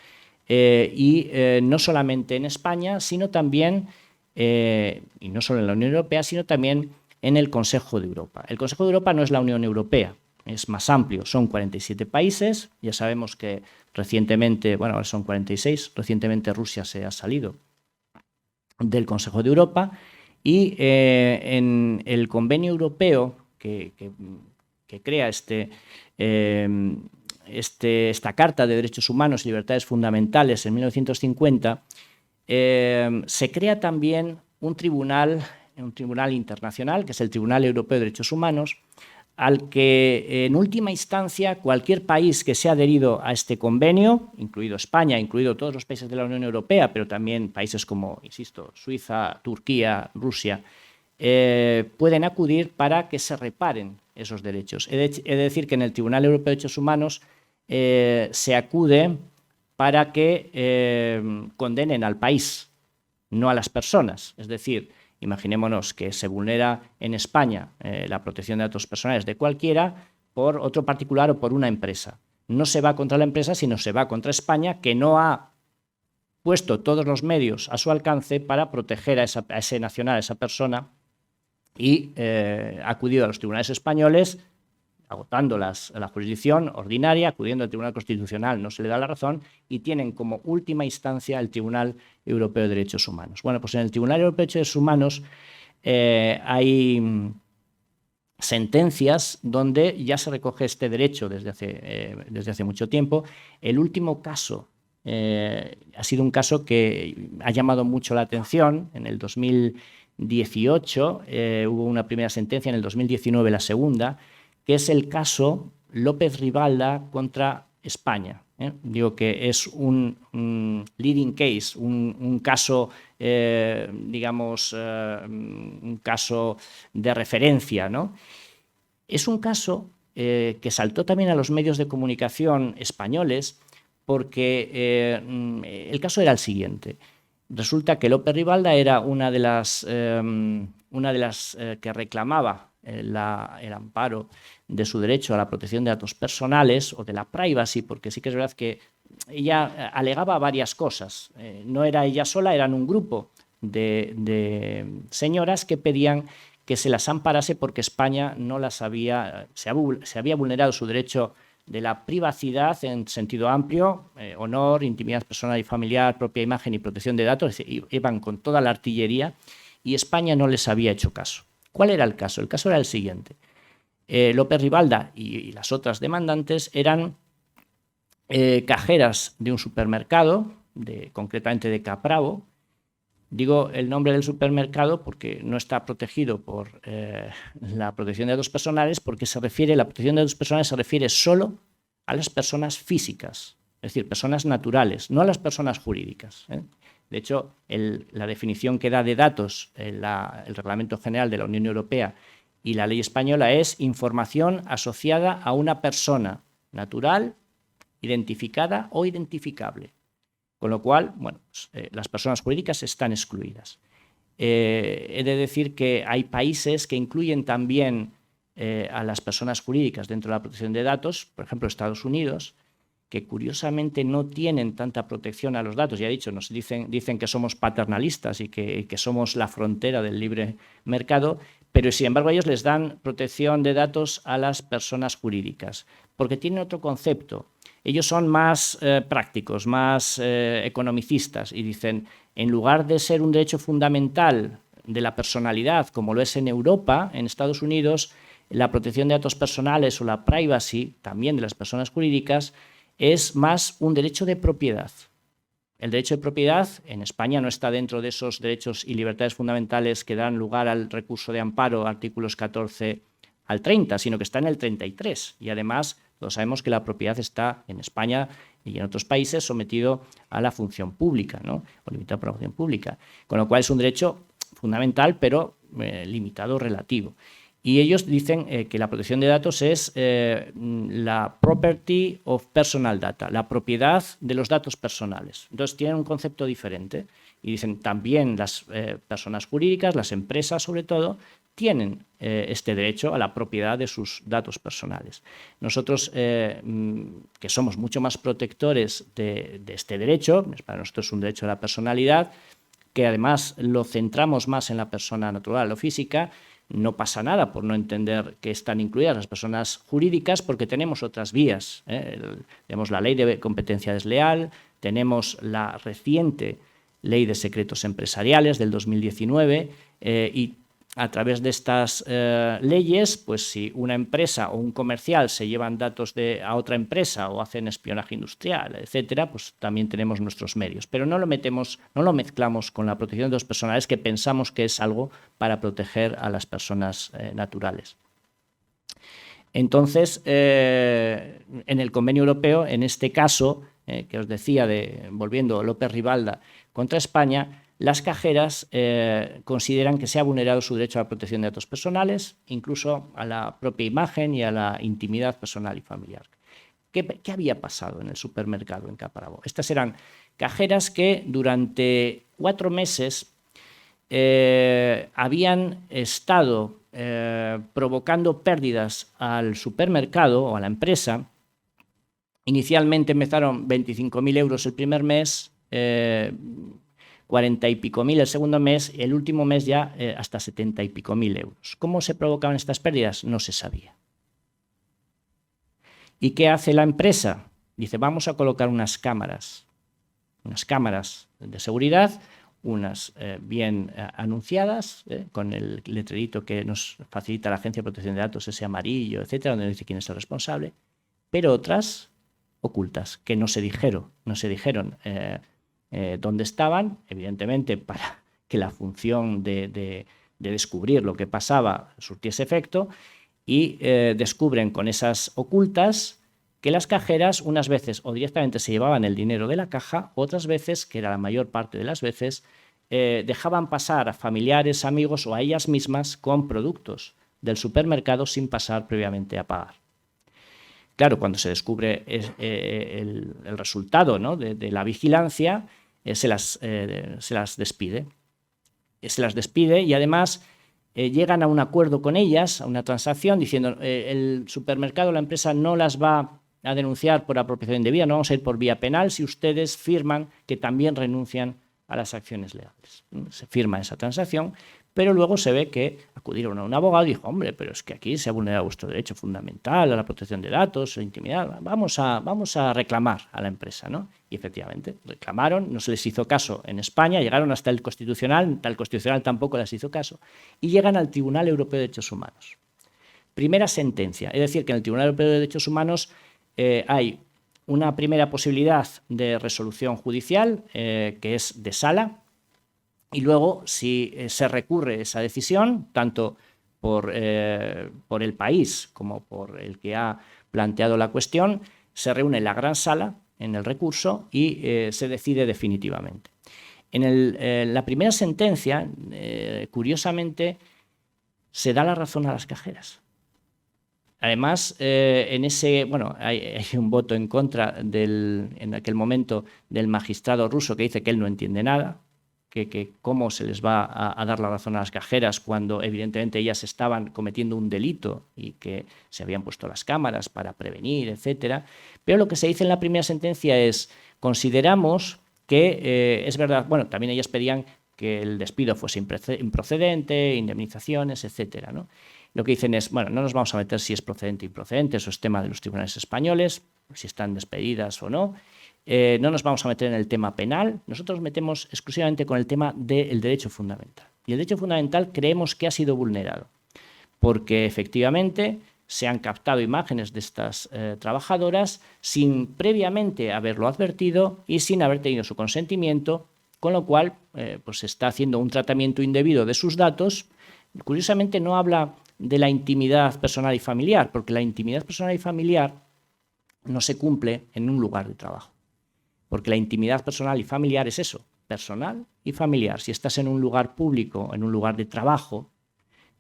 No solamente en España, sino también, y no solo en la Unión Europea, sino también en el Consejo de Europa. El Consejo de Europa no es la Unión Europea, es más amplio, son 47 países. Ya sabemos que recientemente, bueno, ahora son 46, recientemente Rusia se ha salido del Consejo de Europa, y en el convenio europeo que crea esta Carta de Derechos Humanos y Libertades Fundamentales en 1950, se crea también un tribunal internacional, que es el Tribunal Europeo de Derechos Humanos, al que en última instancia cualquier país que se ha adherido a este convenio, incluido España, incluido todos los países de la Unión Europea, pero también países como, insisto, Suiza, Turquía, Rusia, pueden acudir para que se reparen esos derechos. He de decir que en el Tribunal Europeo de Derechos Humanos se acude para que condenen al país, no a las personas. Es decir, imaginémonos que se vulnera en España la protección de datos personales de cualquiera por otro particular o por una empresa. No se va contra la empresa, sino se va contra España, que no ha puesto todos los medios a su alcance para proteger a ese nacional, a esa persona, y ha acudido a los tribunales españoles, agotando la jurisdicción ordinaria, acudiendo al Tribunal Constitucional, no se le da la razón, y tienen como última instancia el Tribunal Europeo de Derechos Humanos. Bueno, pues en el Tribunal Europeo de Derechos Humanos hay sentencias donde ya se recoge este derecho desde hace mucho tiempo. El último caso ha sido un caso que ha llamado mucho la atención. En el 2018 hubo una primera sentencia, en el 2019 la segunda, que es el caso López Rivalda contra España. Digo que es un leading case, un caso, digamos, un caso de referencia, ¿no? Es un caso que saltó también a los medios de comunicación españoles porque el caso era el siguiente. Resulta que López Rivalda era una de las que reclamaba el amparo de su derecho a la protección de datos personales o de la privacy, porque sí que es verdad que ella alegaba varias cosas. No era ella sola, eran un grupo de señoras que pedían que se las amparase porque España no las había, se había vulnerado su derecho de la privacidad en sentido amplio, honor, intimidad personal y familiar, propia imagen y protección de datos, es decir, iban con toda la artillería y España no les había hecho caso. ¿Cuál era el caso? El caso era el siguiente. López Rivalda y las otras demandantes eran cajeras de un supermercado, concretamente de Capravo. Digo el nombre del supermercado porque no está protegido por la protección de datos personales, porque la protección de datos personales se refiere solo a las personas físicas, es decir, personas naturales, no a las personas jurídicas. De hecho, la definición que da de datos el Reglamento General de la Unión Europea y la ley española es información asociada a una persona natural, identificada o identificable. Con lo cual, bueno, pues, las personas jurídicas están excluidas. He de decir que hay países que incluyen también a las personas jurídicas dentro de la protección de datos, por ejemplo, Estados Unidos, que curiosamente no tienen tanta protección a los datos. Ya he dicho, nos dicen que somos paternalistas y que somos la frontera del libre mercado, pero sin embargo ellos les dan protección de datos a las personas jurídicas, porque tienen otro concepto. Ellos son más prácticos, más economicistas y dicen, en lugar de ser un derecho fundamental de la personalidad, como lo es en Europa, en Estados Unidos, la protección de datos personales o la privacy, también de las personas jurídicas, es más un derecho de propiedad. El derecho de propiedad en España no está dentro de esos derechos y libertades fundamentales que dan lugar al recurso de amparo, artículos 14 al 30, sino que está en el 33. Y además, todos sabemos que la propiedad está en España y en otros países sometido a la función pública, ¿no? O limitado por la función pública. Con lo cual es un derecho fundamental, pero limitado relativo. Y ellos dicen que la protección de datos es la property of personal data, la propiedad de los datos personales. Entonces tienen un concepto diferente y dicen también las personas jurídicas, las empresas sobre todo, tienen este derecho a la propiedad de sus datos personales. Nosotros, que somos mucho más protectores de este derecho, para nosotros es un derecho a la personalidad, que además lo centramos más en la persona natural o física, no pasa nada por no entender que están incluidas las personas jurídicas porque tenemos otras vías. Tenemos la ley de competencia desleal, tenemos la reciente ley de secretos empresariales del 2019 y a través de estas leyes, pues si una empresa o un comercial se llevan datos a otra empresa o hacen espionaje industrial, etcétera, pues también tenemos nuestros medios. Pero no lo mezclamos con la protección de datos personales, que pensamos que es algo para proteger a las personas naturales. Entonces, en el convenio europeo, en este caso, que os decía, volviendo López Rivalda contra España, las cajeras consideran que se ha vulnerado su derecho a la protección de datos personales, incluso a la propia imagen y a la intimidad personal y familiar. ¿Qué había pasado en el supermercado en Capravo? Estas eran cajeras que durante 4 meses habían estado provocando pérdidas al supermercado o a la empresa. Inicialmente empezaron 25.000 euros el primer mes, 40 y pico mil el segundo mes, el último mes ya hasta 70 y pico mil euros. ¿Cómo se provocaban estas pérdidas? No se sabía. ¿Y qué hace la empresa? Dice, vamos a colocar unas cámaras de seguridad, unas bien anunciadas, con el letrerito que nos facilita la Agencia de Protección de Datos, ese amarillo, etcétera, donde dice quién es el responsable, pero otras ocultas, que no se dijeron dónde estaban, evidentemente para que la función de descubrir lo que pasaba surtiese efecto, y descubren con esas ocultas que las cajeras unas veces o directamente se llevaban el dinero de la caja, otras veces, que era la mayor parte de las veces, dejaban pasar a familiares, amigos o a ellas mismas con productos del supermercado sin pasar previamente a pagar. Claro, cuando se descubre el resultado, ¿no?, de la vigilancia, se las despide. Se las despide y además llegan a un acuerdo con ellas, a una transacción, diciendo el supermercado, la empresa no las va a denunciar por apropiación indebida, no vamos a ir por vía penal si ustedes firman que también renuncian a las acciones legales. Se firma esa transacción, pero luego se ve que acudieron a un abogado y dijo, hombre, pero es que aquí se ha vulnerado vuestro derecho fundamental a la protección de datos, a la intimidad, vamos a reclamar a la empresa, ¿no? Y efectivamente, reclamaron, no se les hizo caso en España, llegaron hasta el Constitucional, el Constitucional tampoco les hizo caso, y llegan al Tribunal Europeo de Derechos Humanos. Primera sentencia, es decir, que en el Tribunal Europeo de Derechos Humanos hay una primera posibilidad de resolución judicial, que es de sala, y luego, si se recurre esa decisión, tanto por el país como por el que ha planteado la cuestión, se reúne la gran sala en el recurso y se decide definitivamente. En la primera sentencia, curiosamente, se da la razón a las cajeras. Además, hay un voto en contra en aquel momento del magistrado ruso que dice que él no entiende nada, que cómo se les va a dar la razón a las cajeras cuando evidentemente ellas estaban cometiendo un delito y que se habían puesto las cámaras para prevenir, etcétera. Pero lo que se dice en la primera sentencia es, consideramos que es verdad, bueno, también ellas pedían que el despido fuese improcedente, indemnizaciones, etcétera, ¿no? Lo que dicen es, bueno, no nos vamos a meter si es procedente o improcedente, eso es tema de los tribunales españoles, si están despedidas o no. No nos vamos a meter en el tema penal, nosotros nos metemos exclusivamente con el tema del derecho fundamental. Y el derecho fundamental creemos que ha sido vulnerado, porque efectivamente se han captado imágenes de estas trabajadoras sin previamente haberlo advertido y sin haber tenido su consentimiento, con lo cual pues se está haciendo un tratamiento indebido de sus datos. Curiosamente no habla de la intimidad personal y familiar, porque la intimidad personal y familiar no se cumple en un lugar de trabajo. Porque la intimidad personal y familiar es eso, personal y familiar. Si estás en un lugar público, en un lugar de trabajo,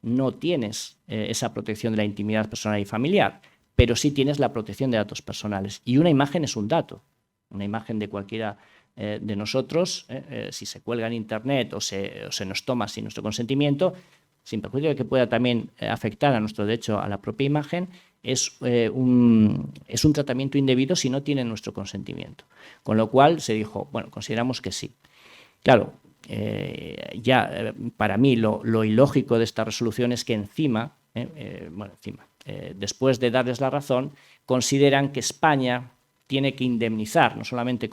no tienes esa protección de la intimidad personal y familiar, pero sí tienes la protección de datos personales. Y una imagen es un dato. Una imagen de cualquiera de nosotros, si se cuelga en Internet o se nos toma sin nuestro consentimiento, sin perjuicio de que pueda también afectar a nuestro derecho a la propia imagen, es un tratamiento indebido si no tiene nuestro consentimiento. Con lo cual se dijo, bueno, consideramos que sí. Claro, para mí lo ilógico de esta resolución es que después de darles la razón, consideran que España tiene que indemnizar, no solamente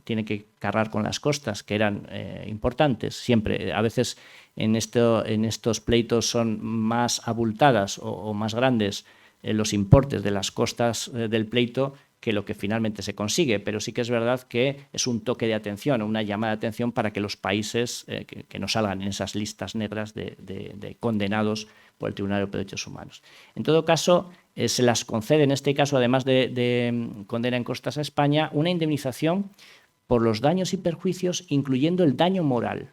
tiene que cargar con las costas, que eran importantes, siempre, a veces en estos pleitos son más abultadas o más grandes los importes de las costas del pleito que lo que finalmente se consigue, pero sí que es verdad que es un toque de atención, una llamada de atención para que los países que no salgan en esas listas negras de condenados por el Tribunal Europeo de Derechos Humanos. En todo caso, se las concede en este caso, además de condena en costas a España, una indemnización por los daños y perjuicios, incluyendo el daño moral.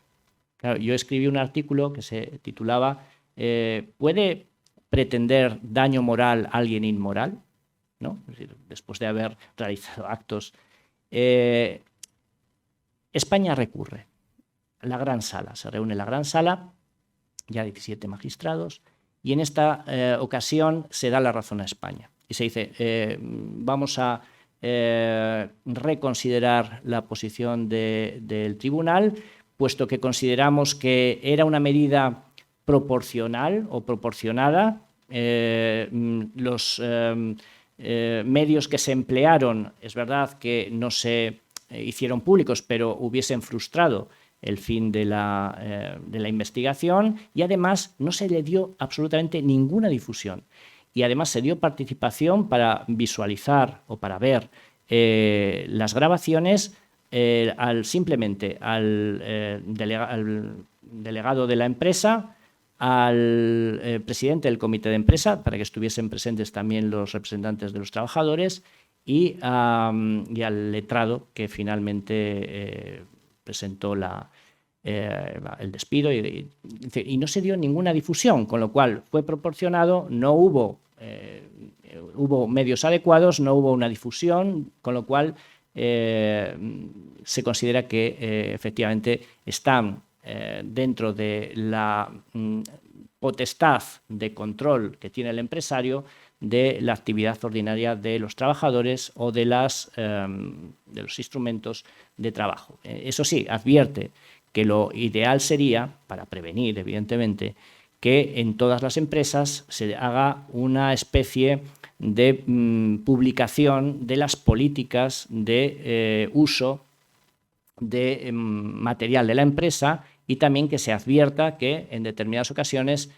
Claro, yo escribí un artículo que se titulaba ¿puede pretender daño moral a alguien inmoral? ¿No? Es decir, después de haber realizado actos. España recurre. La gran sala, se reúne la gran sala, ya 17 magistrados, y en esta ocasión se da la razón a España. Y se dice, vamos a reconsiderar la posición del tribunal, puesto que consideramos que era una medida proporcional o proporcionada. Los medios que se emplearon, es verdad que no se hicieron públicos, pero hubiesen frustrado el fin de la investigación, y además no se le dio absolutamente ninguna difusión. Y además se dio participación para visualizar o para ver las grabaciones simplemente al delegado de la empresa, al presidente del comité de empresa, para que estuviesen presentes también los representantes de los trabajadores, y al letrado que finalmente presentó el despido y no se dio ninguna difusión, con lo cual fue proporcionado, no hubo, hubo medios adecuados, no hubo una difusión, con lo cual se considera que efectivamente están dentro de la potestad de control que tiene el empresario de la actividad ordinaria de los trabajadores o de los instrumentos de trabajo. Eso sí, advierte que lo ideal sería, para prevenir, evidentemente, que en todas las empresas se haga una especie de publicación de las políticas de uso de material de la empresa y también que se advierta que en determinadas ocasiones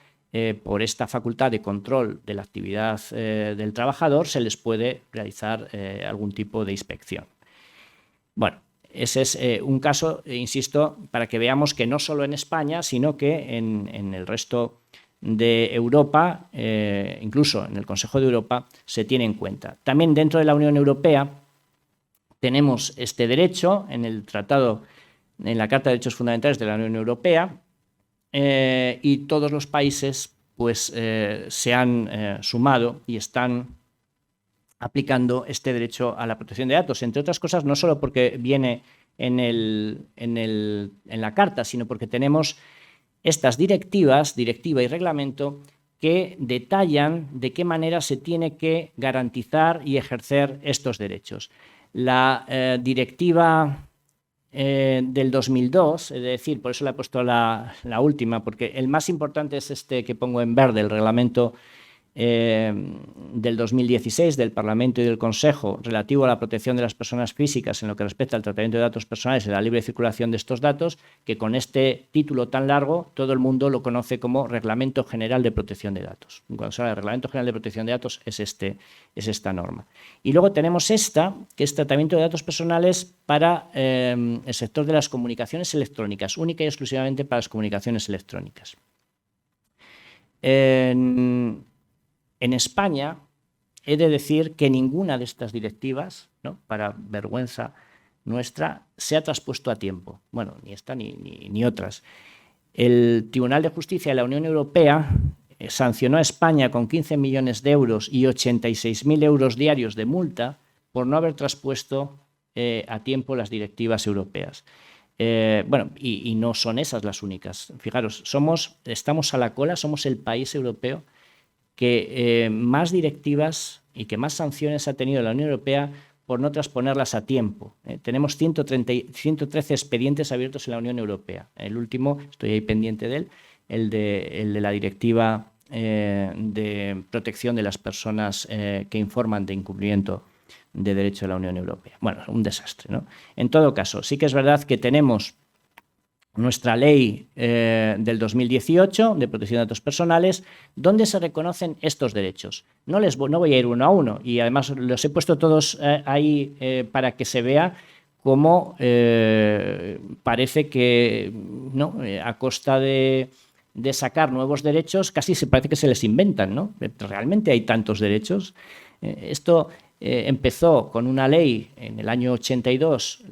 por esta facultad de control de la actividad del trabajador se les puede realizar algún tipo de inspección. Bueno, ese es un caso, insisto, para que veamos que no solo en España, sino que en el resto de Europa, incluso en el Consejo de Europa, se tiene en cuenta. También dentro de la Unión Europea tenemos este derecho en el Tratado, en la Carta de Derechos Fundamentales de la Unión Europea, y todos los países pues, se han sumado y están aplicando este derecho a la protección de datos, entre otras cosas, no solo porque viene en la Carta, sino porque tenemos estas directivas, directiva y reglamento, que detallan de qué manera se tiene que garantizar y ejercer estos derechos. La directiva del 2002, es decir, por eso le he puesto la última, porque el más importante es este que pongo en verde, el reglamento del 2016 del Parlamento y del Consejo relativo a la protección de las personas físicas en lo que respecta al tratamiento de datos personales y la libre circulación de estos datos, que con este título tan largo todo el mundo lo conoce como Reglamento General de Protección de Datos. Cuando se habla de Reglamento General de Protección de Datos es esta norma. Y luego tenemos esta, que es tratamiento de datos personales para el sector de las comunicaciones electrónicas, única y exclusivamente para las comunicaciones electrónicas. En España he de decir que ninguna de estas directivas, ¿no?, para vergüenza nuestra, se ha traspuesto a tiempo. Bueno, ni esta ni otras. El Tribunal de Justicia de la Unión Europea sancionó a España con 15 millones de euros y 86.000 euros diarios de multa por no haber traspuesto a tiempo las directivas europeas. Bueno, y no son esas las únicas. Fijaros, estamos a la cola, somos el país europeo que más directivas y que más sanciones ha tenido la Unión Europea por no transponerlas a tiempo. Tenemos 113 expedientes abiertos en la Unión Europea. El último, estoy ahí pendiente de él, el de la directiva de protección de las personas que informan de incumplimiento de derecho de la Unión Europea. Bueno, un desastre, ¿no? En todo caso, sí que es verdad que tenemos nuestra ley del 2018 de protección de datos personales, donde se reconocen estos derechos. No voy a ir uno a uno, y además los he puesto todos ahí para que se vea cómo parece que ¿no? A costa de sacar nuevos derechos, casi parece que se les inventan, ¿no? Realmente hay tantos derechos. Esto empezó con una ley en el año 82,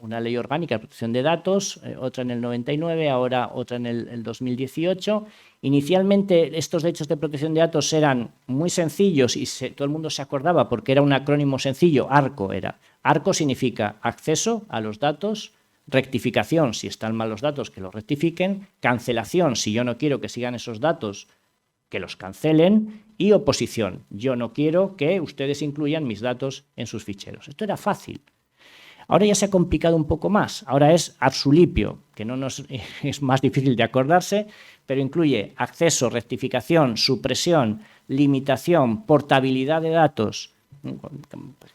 una ley orgánica de protección de datos, otra en el 99, ahora otra en el 2018. Inicialmente estos derechos de protección de datos eran muy sencillos y todo el mundo se acordaba porque era un acrónimo sencillo, ARCO era. ARCO significa acceso a los datos, rectificación si están mal los datos, que los rectifiquen, cancelación si yo no quiero que sigan esos datos, que los cancelen, y oposición. Yo no quiero que ustedes incluyan mis datos en sus ficheros. Esto era fácil. Ahora ya se ha complicado un poco más. Ahora es Arsulipio, que es más difícil de acordarse, pero incluye acceso, rectificación, supresión, limitación, portabilidad de datos,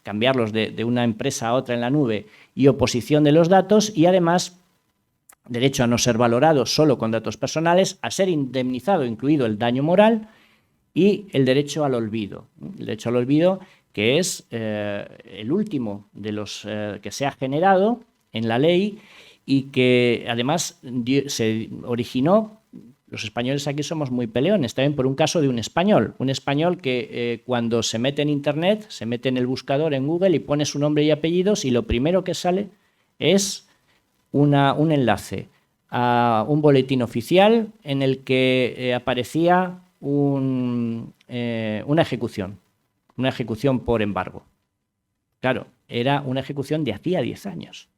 cambiarlos de una empresa a otra en la nube, y oposición de los datos, y además derecho a no ser valorado solo con datos personales, a ser indemnizado, incluido el daño moral, y el derecho al olvido. El derecho al olvido, que es el último de los que se ha generado en la ley y que además se originó los españoles aquí somos muy peleones, también por un caso de un español que cuando se mete en Internet, se mete en el buscador en Google y pone su nombre y apellidos y lo primero que sale es un enlace a un boletín oficial en el que aparecía una ejecución por embargo. Claro, era una ejecución de hacía 10 años.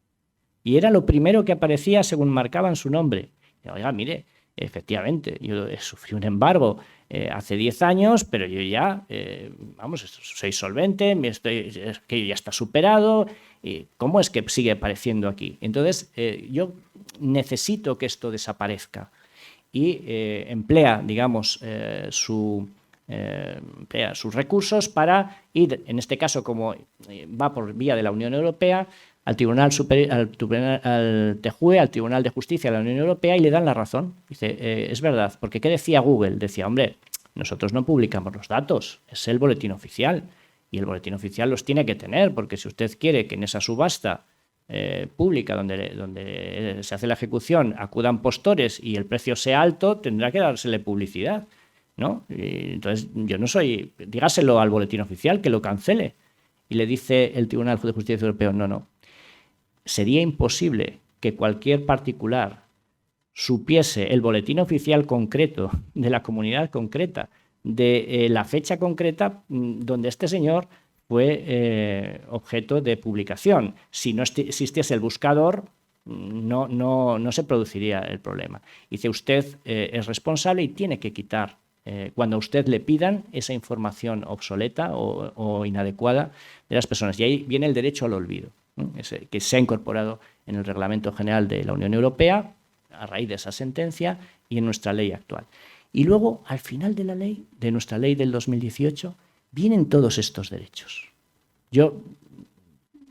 Y era lo primero que aparecía según marcaban su nombre. Y, oiga, mire, efectivamente, yo sufrí un embargo hace 10 años, pero yo ya, soy solvente, es que ya está superado. ¿Y cómo es que sigue apareciendo aquí? Entonces, yo necesito que esto desaparezca y emplea, digamos, sus recursos para ir, en este caso, como va por vía de la Unión Europea, al Tribunal TJUE, al Tribunal de Justicia de la Unión Europea, y le dan la razón. Dice, es verdad, porque ¿qué decía Google? Decía, hombre, nosotros no publicamos los datos, es el boletín oficial, y el boletín oficial los tiene que tener, porque si usted quiere que en esa subasta pública donde se hace la ejecución acudan postores y el precio sea alto, tendrá que dársele publicidad, ¿no? Y entonces, yo no soy... Dígaselo al boletín oficial, que lo cancele. Y le dice el Tribunal de Justicia Europeo, no. Sería imposible que cualquier particular supiese el boletín oficial concreto de la comunidad concreta, de la fecha concreta donde este señor fue objeto de publicación. Si no existiese el buscador, no se produciría el problema. Dice, usted es responsable y tiene que quitar, cuando a usted le pidan, esa información obsoleta o inadecuada de las personas. Y ahí viene el derecho al olvido, que se ha incorporado en el Reglamento General de la Unión Europea a raíz de esa sentencia y en nuestra ley actual. Y luego, al final de la ley, de nuestra ley del 2018, vienen todos estos derechos. Yo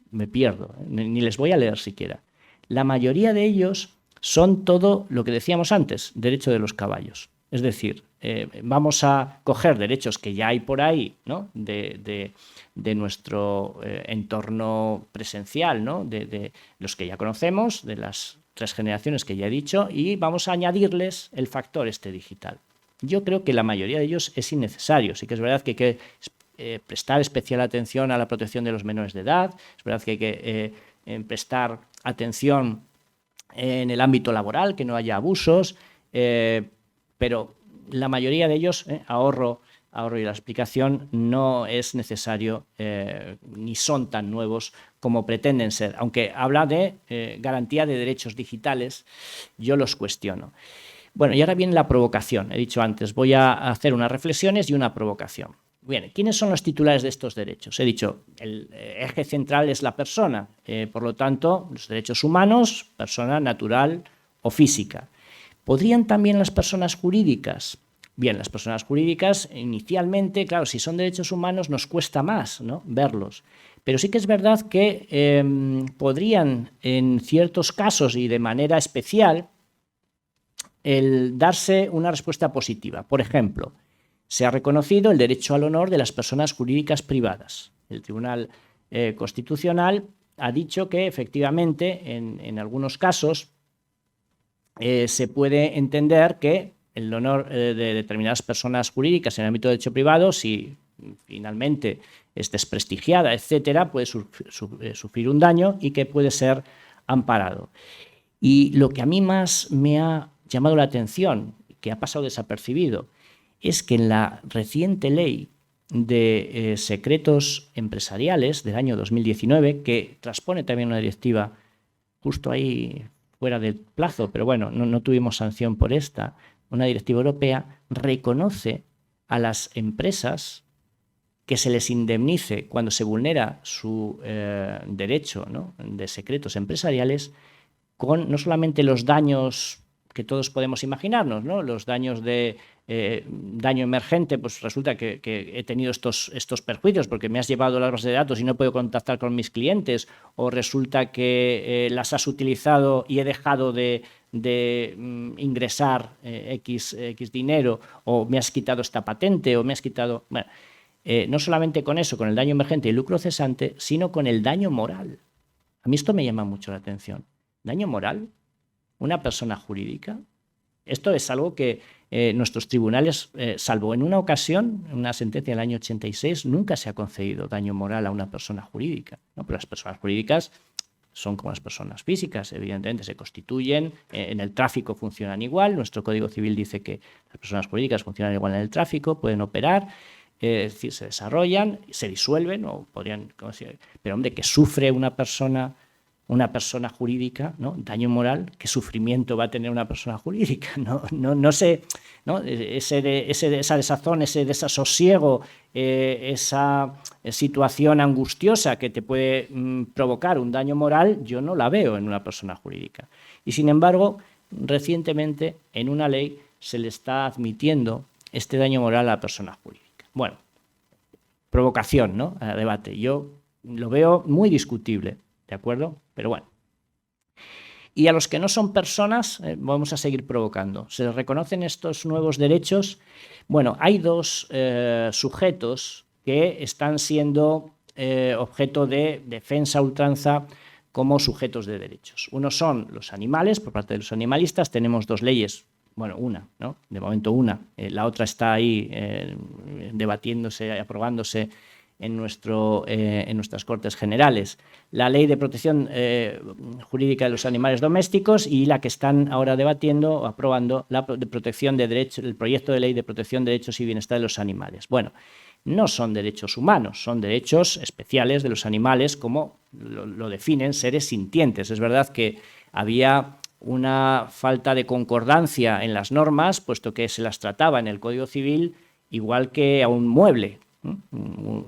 me pierdo, ni les voy a leer siquiera. La mayoría de ellos son todo lo que decíamos antes, derecho de los caballos. Es decir, vamos a coger derechos que ya hay por ahí, ¿no? de nuestro entorno presencial, ¿no? de los que ya conocemos, de las 3 generaciones que ya he dicho, y vamos a añadirles el factor digital. Yo creo que la mayoría de ellos es innecesario. Sí que es verdad que hay que prestar especial atención a la protección de los menores de edad, es verdad que hay que prestar atención en el ámbito laboral, que no haya abusos, pero la mayoría de ellos, ahorro y la explicación, no es necesario ni son tan nuevos como pretenden ser. Aunque habla de garantía de derechos digitales, yo los cuestiono. Bueno, y ahora viene la provocación. He dicho antes, voy a hacer unas reflexiones y una provocación. Bien, ¿quiénes son los titulares de estos derechos? He dicho, el eje central es la persona, por lo tanto, los derechos humanos, persona natural o física. ¿Podrían también las personas jurídicas? Bien, las personas jurídicas inicialmente, claro, si son derechos humanos nos cuesta más, ¿no?, verlos. Pero sí que es verdad que podrían, en ciertos casos y de manera especial, el darse una respuesta positiva. Por ejemplo, se ha reconocido el derecho al honor de las personas jurídicas privadas. El Tribunal Constitucional ha dicho que efectivamente en algunos casos se puede entender que el honor de determinadas personas jurídicas en el ámbito de derecho privado, si finalmente es desprestigiada, etcétera, puede sufrir un daño y que puede ser amparado. Y lo que a mí más me ha llamado la atención, que ha pasado desapercibido, es que en la reciente ley de secretos empresariales del año 2019, que transpone también una directiva justo ahí fuera del plazo, pero bueno, no tuvimos sanción por esta, una directiva europea, reconoce a las empresas que se les indemnice cuando se vulnera su derecho, ¿no?, de secretos empresariales, con no solamente los daños que todos podemos imaginarnos, ¿no?, los daños de daño emergente, pues resulta que he tenido estos perjuicios porque me has llevado las bases de datos y no puedo contactar con mis clientes, o resulta que las has utilizado y he dejado de ingresar X dinero, o me has quitado esta patente, o me has quitado... Bueno, no solamente con eso, con el daño emergente y el lucro cesante, sino con el daño moral. A mí esto me llama mucho la atención. ¿Daño moral? ¿Una persona jurídica Esto es algo que nuestros tribunales, salvo en una ocasión, en una sentencia del año 86, nunca se ha concedido daño moral a una persona jurídica, ¿no? Pero las personas jurídicas son como las personas físicas, evidentemente se constituyen, en el tráfico funcionan igual, nuestro Código Civil dice que las personas jurídicas funcionan igual en el tráfico, pueden operar, es decir, se desarrollan, se disuelven, o podrían, pero hombre, que sufre una persona jurídica, ¿no? Daño moral, ¿qué sufrimiento va a tener una persona jurídica? No sé, ¿no? Esa desazón, ese desasosiego, esa situación angustiosa que te puede provocar un daño moral, yo no la veo en una persona jurídica. Y sin embargo, recientemente en una ley se le está admitiendo este daño moral a la persona jurídica. Bueno, provocación, ¿no? A debate. Yo lo veo muy discutible, ¿de acuerdo? Pero bueno. Y a los que no son personas, vamos a seguir provocando. ¿Se les reconocen estos nuevos derechos? Bueno, hay dos sujetos que están siendo objeto de defensa a ultranza como sujetos de derechos. Uno son los animales, por parte de los animalistas. Tenemos dos leyes, bueno, una, ¿no? De momento una. La otra está ahí debatiéndose, aprobándose en nuestras Cortes Generales. La Ley de Protección Jurídica de los Animales Domésticos y la que están ahora debatiendo o aprobando, la de protección de derechos, el proyecto de Ley de Protección de Derechos y Bienestar de los Animales. Bueno, no son derechos humanos, son derechos especiales de los animales, como lo definen seres sintientes. Es verdad que había una falta de concordancia en las normas, puesto que se las trataba en el Código Civil igual que a un mueble.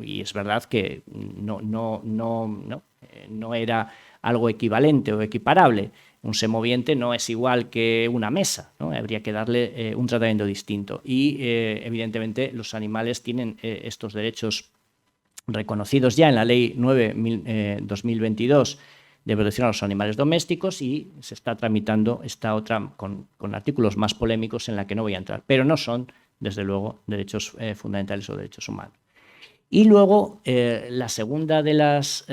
Y es verdad que no era algo equivalente o equiparable. Un semoviente no es igual que una mesa, ¿no? Habría que darle un tratamiento distinto. Y evidentemente los animales tienen estos derechos reconocidos ya en la Ley 9/2022 de protección a los animales domésticos, y se está tramitando esta otra con artículos más polémicos en la que no voy a entrar, pero no son, desde luego, derechos fundamentales o derechos humanos. Y luego, la segunda de las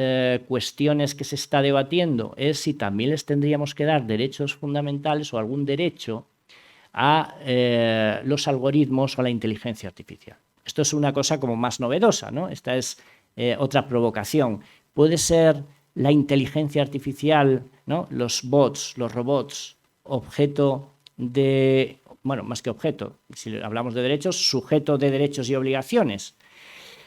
cuestiones que se está debatiendo es si también les tendríamos que dar derechos fundamentales o algún derecho a los algoritmos o a la inteligencia artificial. Esto es una cosa como más novedosa, ¿no? Esta es otra provocación. Puede ser la inteligencia artificial, ¿no? Los bots, los robots, objeto de, bueno, más que objeto, si hablamos de derechos, sujeto de derechos y obligaciones.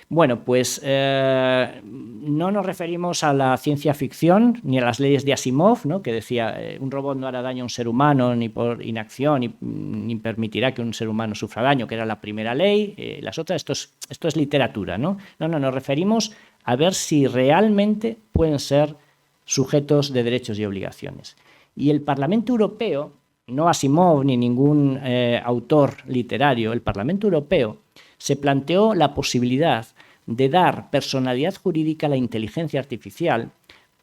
Bueno, pues no nos referimos a la ciencia ficción ni a las leyes de Asimov, ¿no? Que decía un robot no hará daño a un ser humano ni por inacción ni permitirá que un ser humano sufra daño, que era la primera ley. Las otras, esto es literatura, ¿no? No, nos referimos a ver si realmente pueden ser sujetos de derechos y obligaciones. Y el Parlamento Europeo, no Asimov ni ningún autor literario, el Parlamento Europeo se planteó la posibilidad de dar personalidad jurídica a la inteligencia artificial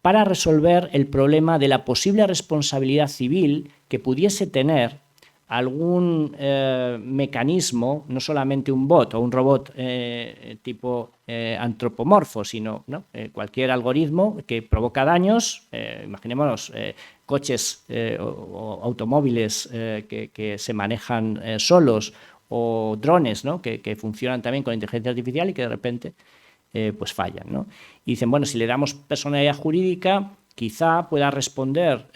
para resolver el problema de la posible responsabilidad civil que pudiese tener algún mecanismo, no solamente un bot o un robot tipo antropomorfo, sino, ¿no? Cualquier algoritmo que provoca daños, imaginémonos coches o automóviles que se manejan solos, o drones, ¿no? que funcionan también con inteligencia artificial y que de repente pues fallan, ¿no? Y dicen, bueno, si le damos personalidad jurídica, quizá pueda responder.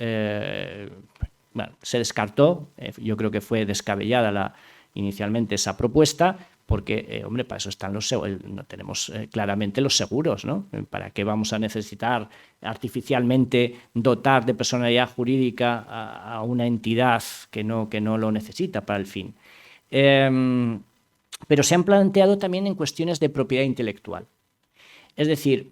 Bueno, se descartó, yo creo que fue descabellada inicialmente esa propuesta, porque, hombre, para eso están no tenemos claramente los seguros, ¿no? ¿Para qué vamos a necesitar artificialmente dotar de personalidad jurídica a una entidad que no lo necesita para el fin? Pero se han planteado también en cuestiones de propiedad intelectual. Es decir,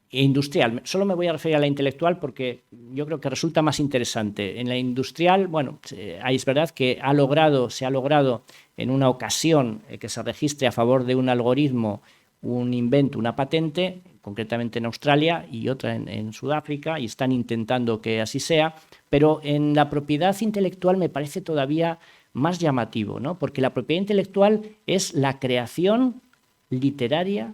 industrial. Solo me voy a referir a la intelectual porque yo creo que resulta más interesante. En la industrial, bueno, es verdad que se ha logrado en una ocasión que se registre a favor de un algoritmo, un invento, una patente, concretamente en Australia y otra en Sudáfrica, y están intentando que así sea, pero en la propiedad intelectual me parece todavía más llamativo, ¿no? Porque la propiedad intelectual es la creación literaria,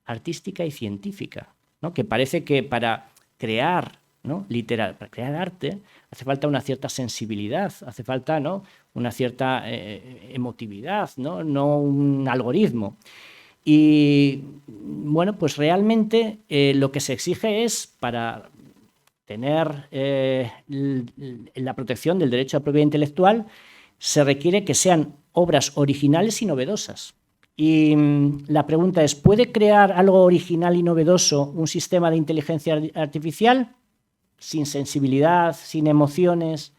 artística y científica, ¿no? Que parece que para crear ¿no? Literal. Para crear arte hace falta una cierta sensibilidad, hace falta, ¿no?, una cierta emotividad, ¿no? No un algoritmo. Y bueno, pues realmente lo que se exige es, para tener la protección del derecho a propiedad intelectual, se requiere que sean obras originales y novedosas. Y la pregunta es, ¿puede crear algo original y novedoso un sistema de inteligencia artificial sin sensibilidad, sin emociones?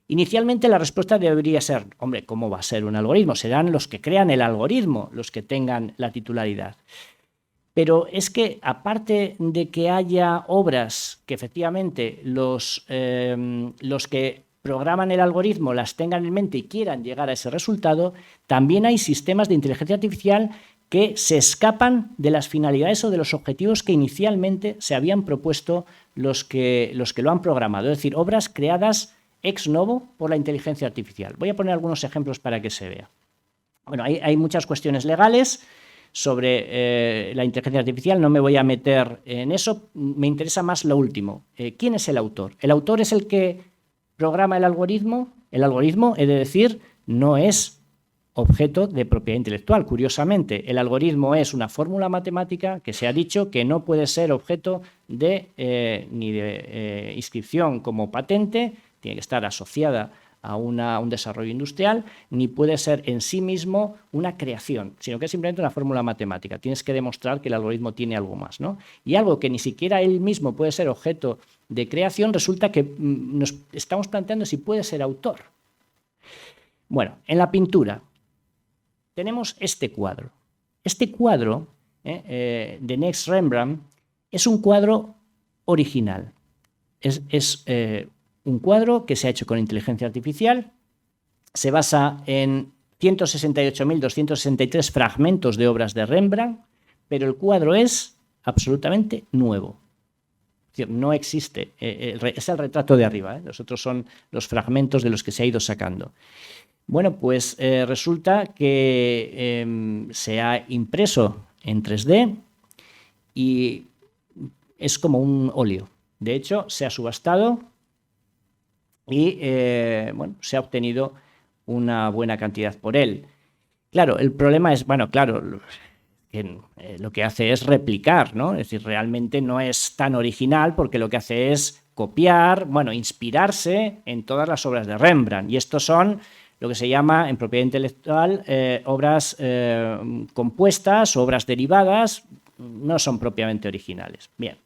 Inicialmente la respuesta debería ser, hombre, ¿cómo va a ser un algoritmo? Serán los que crean el algoritmo los que tengan la titularidad. Pero es que, aparte de que haya obras que efectivamente los que programan el algoritmo las tengan en mente y quieran llegar a ese resultado, también hay sistemas de inteligencia artificial que se escapan de las finalidades o de los objetivos que inicialmente se habían propuesto los que lo han programado. Es decir, obras creadas ex novo por la inteligencia artificial. Voy a poner algunos ejemplos para que se vea. Bueno, hay muchas cuestiones legales sobre la inteligencia artificial, no me voy a meter en eso, me interesa más lo último. ¿Quién es el autor? El autor es el que programa el algoritmo, he de decir, no es objeto de propiedad intelectual. Curiosamente, el algoritmo es una fórmula matemática que se ha dicho que no puede ser objeto de ni de inscripción como patente, tiene que estar asociada a un desarrollo industrial, ni puede ser en sí mismo una creación, sino que es simplemente una fórmula matemática. Tienes que demostrar que el algoritmo tiene algo más, ¿no? Y algo que ni siquiera él mismo puede ser objeto de creación, resulta que nos estamos planteando si puede ser autor. Bueno, en la pintura tenemos este cuadro. Este cuadro de Next Rembrandt es un cuadro original. Es un cuadro que se ha hecho con inteligencia artificial, se basa en 168.263 fragmentos de obras de Rembrandt, pero el cuadro es absolutamente nuevo. Es decir, no existe, es el retrato de arriba, los otros son los fragmentos de los que se ha ido sacando. Bueno, pues resulta que se ha impreso en 3D y es como un óleo. De hecho, se ha subastado y bueno, se ha obtenido una buena cantidad por él. Claro, el problema es, bueno, claro, lo que hace es replicar, ¿no? Es decir, realmente no es tan original porque lo que hace es copiar, bueno, inspirarse en todas las obras de Rembrandt. Y estos son lo que se llama en propiedad intelectual obras compuestas, obras derivadas, no son propiamente originales. Bien.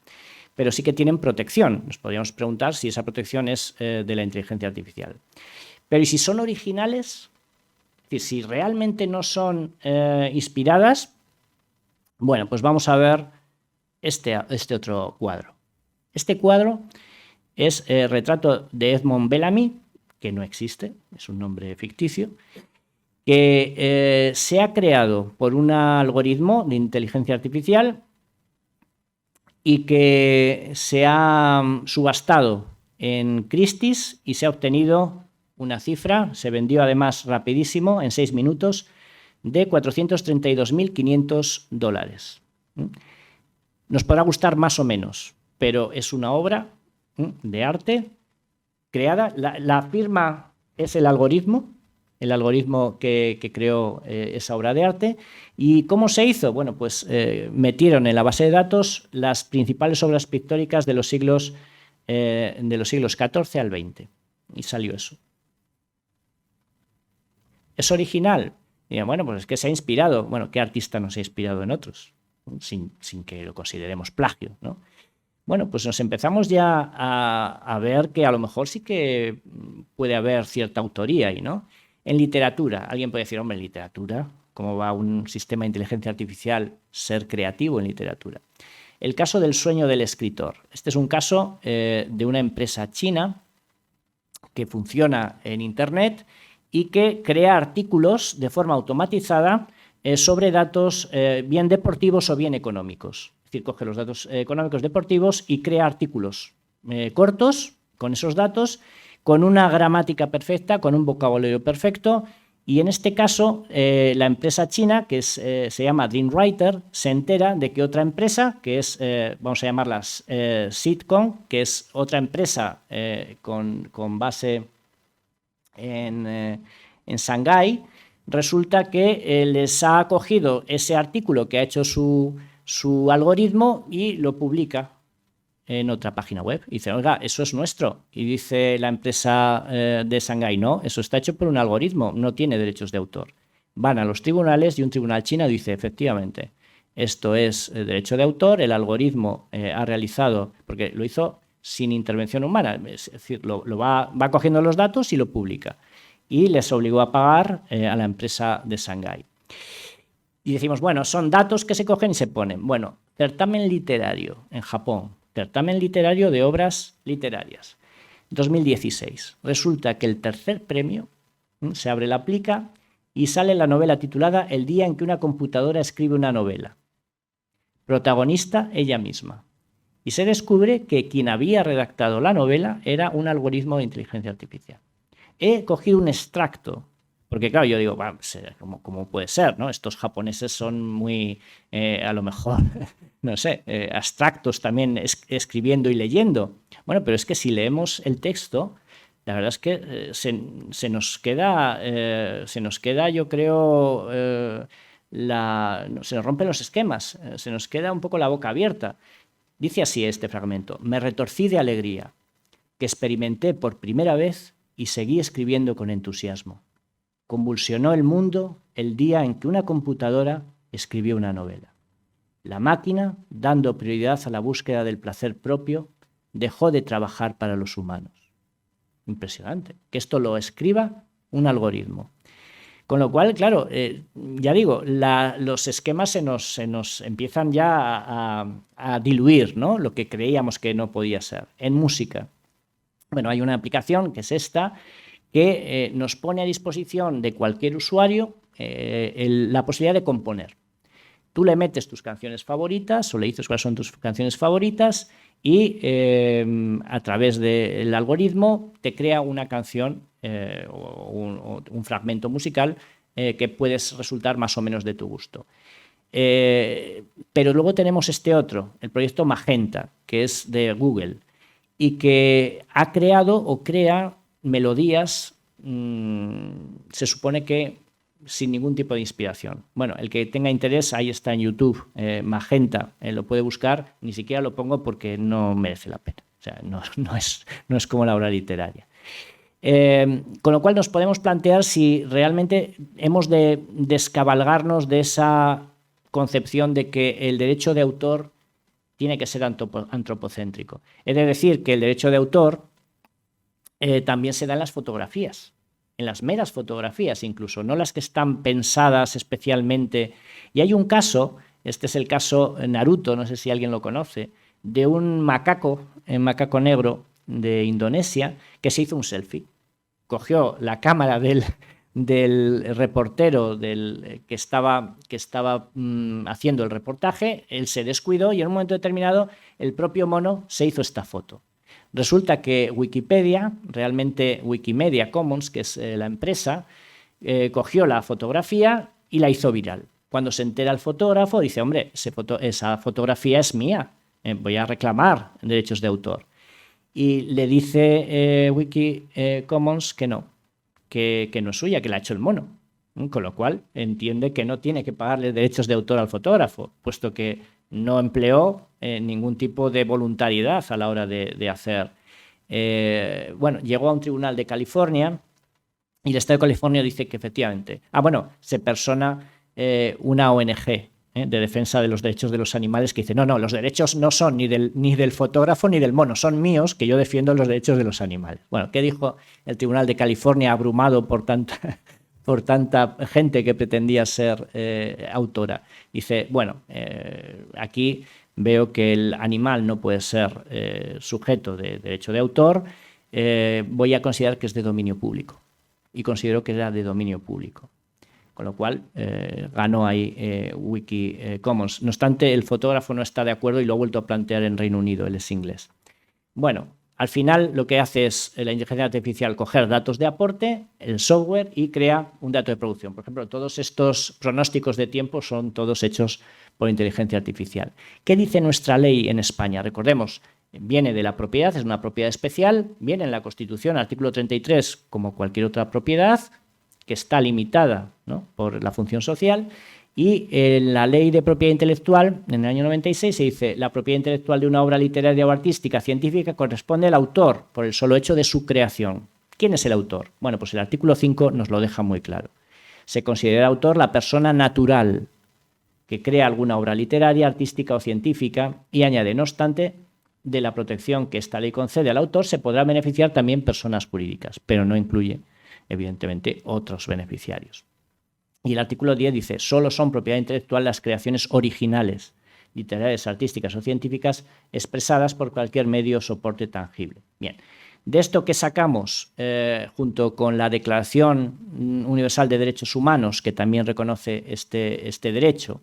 Pero sí que tienen protección. Nos podríamos preguntar si esa protección es de la inteligencia artificial. Pero ¿y si son originales? Es decir, si realmente no son inspiradas, bueno, pues vamos a ver este otro cuadro. Este cuadro es el retrato de Edmond Bellamy, que no existe, es un nombre ficticio, que se ha creado por un algoritmo de inteligencia artificial y que se ha subastado en Christie's y se ha obtenido una cifra, se vendió además rapidísimo, en 6 minutos, de $432.500. Nos podrá gustar más o menos, pero es una obra de arte creada. La firma es el algoritmo que creó esa obra de arte. ¿Y cómo se hizo? Bueno, pues metieron en la base de datos las principales obras pictóricas de los siglos XIV al XX y salió eso. ¿Es original? Y bueno, pues es que se ha inspirado. Bueno, ¿qué artista no se ha inspirado en otros? Sin que lo consideremos plagio, ¿no? Bueno, pues nos empezamos ya a ver que a lo mejor sí que puede haber cierta autoría ahí, ¿no? En literatura, alguien puede decir, hombre, en literatura, ¿cómo va un sistema de inteligencia artificial ser creativo en literatura? El caso del sueño del escritor. Este es un caso de una empresa china que funciona en Internet y que crea artículos de forma automatizada sobre datos bien deportivos o bien económicos. Es decir, coge los datos económicos deportivos y crea artículos cortos con esos datos, con una gramática perfecta, con un vocabulario perfecto Y en este caso, la empresa china, que se llama DreamWriter, se entera de que otra empresa, que es, vamos a llamarla Sitcom, que es otra empresa con base en Shanghái, resulta que les ha cogido ese artículo que ha hecho su algoritmo y lo publica en otra página web. Y dice, oiga, eso es nuestro. Y dice la empresa de Shanghái, no, eso está hecho por un algoritmo, no tiene derechos de autor. Van a los tribunales y un tribunal chino dice, efectivamente, esto es derecho de autor, el algoritmo ha realizado, porque lo hizo sin intervención humana, es decir, va cogiendo los datos y lo publica. Y les obligó a pagar a la empresa de Shanghái. Y decimos, bueno, son datos que se cogen y se ponen. Bueno, certamen literario en Japón, certamen literario de obras literarias, 2016. Resulta que el tercer premio se abre la plica y sale la novela titulada El día en que una computadora escribe una novela. Protagonista ella misma. Y se descubre que quien había redactado la novela era un algoritmo de inteligencia artificial. He cogido un extracto, porque claro, yo digo, ¿cómo puede ser? ¿No? Estos japoneses son muy, a lo mejor, no sé, abstractos también escribiendo y leyendo. Bueno, pero es que si leemos el texto, la verdad es que se nos queda, yo creo, se nos rompen los esquemas, se nos queda un poco la boca abierta. Dice así este fragmento: me retorcí de alegría, que experimenté por primera vez y seguí escribiendo con entusiasmo. Convulsionó el mundo el día en que una computadora escribió una novela. La máquina, dando prioridad a la búsqueda del placer propio, dejó de trabajar para los humanos. Impresionante. Que esto lo escriba un algoritmo. Con lo cual, claro, ya digo, los esquemas se nos empiezan ya a diluir, ¿no? Lo que creíamos que no podía ser. En música, bueno, hay una aplicación que es esta, que nos pone a disposición de cualquier usuario la posibilidad de componer. Tú le metes tus canciones favoritas o le dices cuáles son tus canciones favoritas y a través del algoritmo te crea una canción o un fragmento musical que puede resultar más o menos de tu gusto. Pero luego tenemos este otro, el proyecto Magenta, que es de Google y que ha creado o crea melodías, se supone que sin ningún tipo de inspiración. Bueno, el que tenga interés, ahí está en YouTube, Magenta, lo puede buscar, ni siquiera lo pongo porque no merece la pena. O sea, no es como la obra literaria. Con lo cual nos podemos plantear si realmente hemos de descabalgarnos de esa concepción de que el derecho de autor tiene que ser antropocéntrico. He de decir que el derecho de autor también se da en las fotografías, en las meras fotografías incluso, no las que están pensadas especialmente. Y hay un caso, este es el caso Naruto, no sé si alguien lo conoce, de un macaco negro de Indonesia que se hizo un selfie. Cogió la cámara del reportero que estaba haciendo el reportaje, él se descuidó y en un momento determinado el propio mono se hizo esta foto. Resulta que Wikipedia, realmente Wikimedia Commons, que es la empresa, cogió la fotografía y la hizo viral. Cuando se entera el fotógrafo, dice, hombre, esa fotografía es mía, voy a reclamar derechos de autor. Y le dice Wikicommons que no es suya, que la ha hecho el mono. Con lo cual entiende que no tiene que pagarle derechos de autor al fotógrafo, puesto que no empleó ningún tipo de voluntariedad a la hora de hacer. Bueno, llegó a un tribunal de California y el Estado de California dice que efectivamente, se persona una ONG de defensa de los derechos de los animales que dice, no, los derechos no son ni del fotógrafo ni del mono, son míos, que yo defiendo los derechos de los animales. Bueno, ¿qué dijo el Tribunal de California abrumado por tanta gente que pretendía ser autora? Dice, bueno, aquí veo que el animal no puede ser sujeto de derecho de autor, voy a considerar que es de dominio público. Y considero que era de dominio público. Con lo cual ganó ahí Wikicommons. No obstante, el fotógrafo no está de acuerdo y lo ha vuelto a plantear en Reino Unido, él es inglés. Bueno, al final lo que hace es la inteligencia artificial coger datos de aporte, el software, y crea un dato de producción. Por ejemplo, todos estos pronósticos de tiempo son todos hechos por inteligencia artificial. ¿Qué dice nuestra ley en España? Recordemos, viene de la propiedad, es una propiedad especial, viene en la Constitución, artículo 33, como cualquier otra propiedad, que está limitada, ¿no?, por la función social. Y en la ley de propiedad intelectual, en el año 96, se dice: la propiedad intelectual de una obra literaria o artística, científica, corresponde al autor por el solo hecho de su creación. ¿Quién es el autor? Bueno, pues el artículo 5 nos lo deja muy claro. Se considera autor la persona natural que crea alguna obra literaria, artística o científica, y añade: no obstante, de la protección que esta ley concede al autor se podrán beneficiar también personas jurídicas, pero no incluye, evidentemente, otros beneficiarios. Y el artículo 10 dice: solo son propiedad intelectual las creaciones originales, literarias, artísticas o científicas expresadas por cualquier medio o soporte tangible. Bien, de esto que sacamos, junto con la Declaración Universal de Derechos Humanos, que también reconoce este derecho,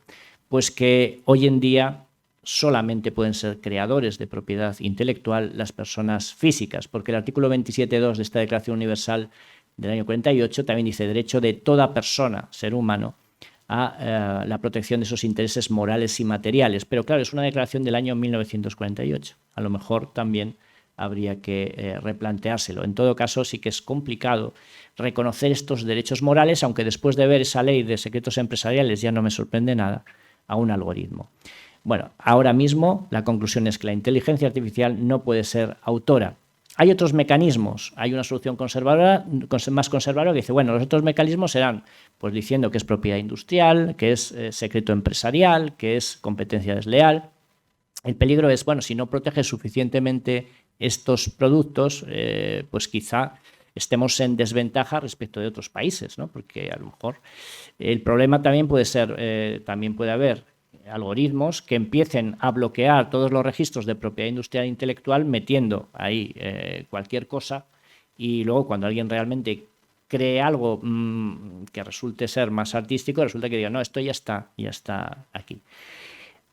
pues que hoy en día solamente pueden ser creadores de propiedad intelectual las personas físicas, porque el artículo 27.2 de esta Declaración Universal del año 48 también dice: derecho de toda persona, ser humano, a la protección de esos intereses morales y materiales. Pero claro, es una declaración del año 1948. A lo mejor también habría que replanteárselo. En todo caso, sí que es complicado reconocer estos derechos morales, aunque después de ver esa ley de secretos empresariales ya no me sorprende nada, a un algoritmo. Bueno, ahora mismo la conclusión es que la inteligencia artificial no puede ser autora. Hay otros mecanismos, hay una solución conservadora, más conservadora, que dice: bueno, los otros mecanismos serán, pues, diciendo que es propiedad industrial, que es secreto empresarial, que es competencia desleal. El peligro es, bueno, si no protege suficientemente estos productos, pues quizá estemos en desventaja respecto de otros países, ¿no? Porque a lo mejor el problema también puede ser, también puede haber algoritmos que empiecen a bloquear todos los registros de propiedad industrial e intelectual, metiendo ahí cualquier cosa, y luego cuando alguien realmente cree algo que resulte ser más artístico, resulta que diga: no, esto ya está aquí.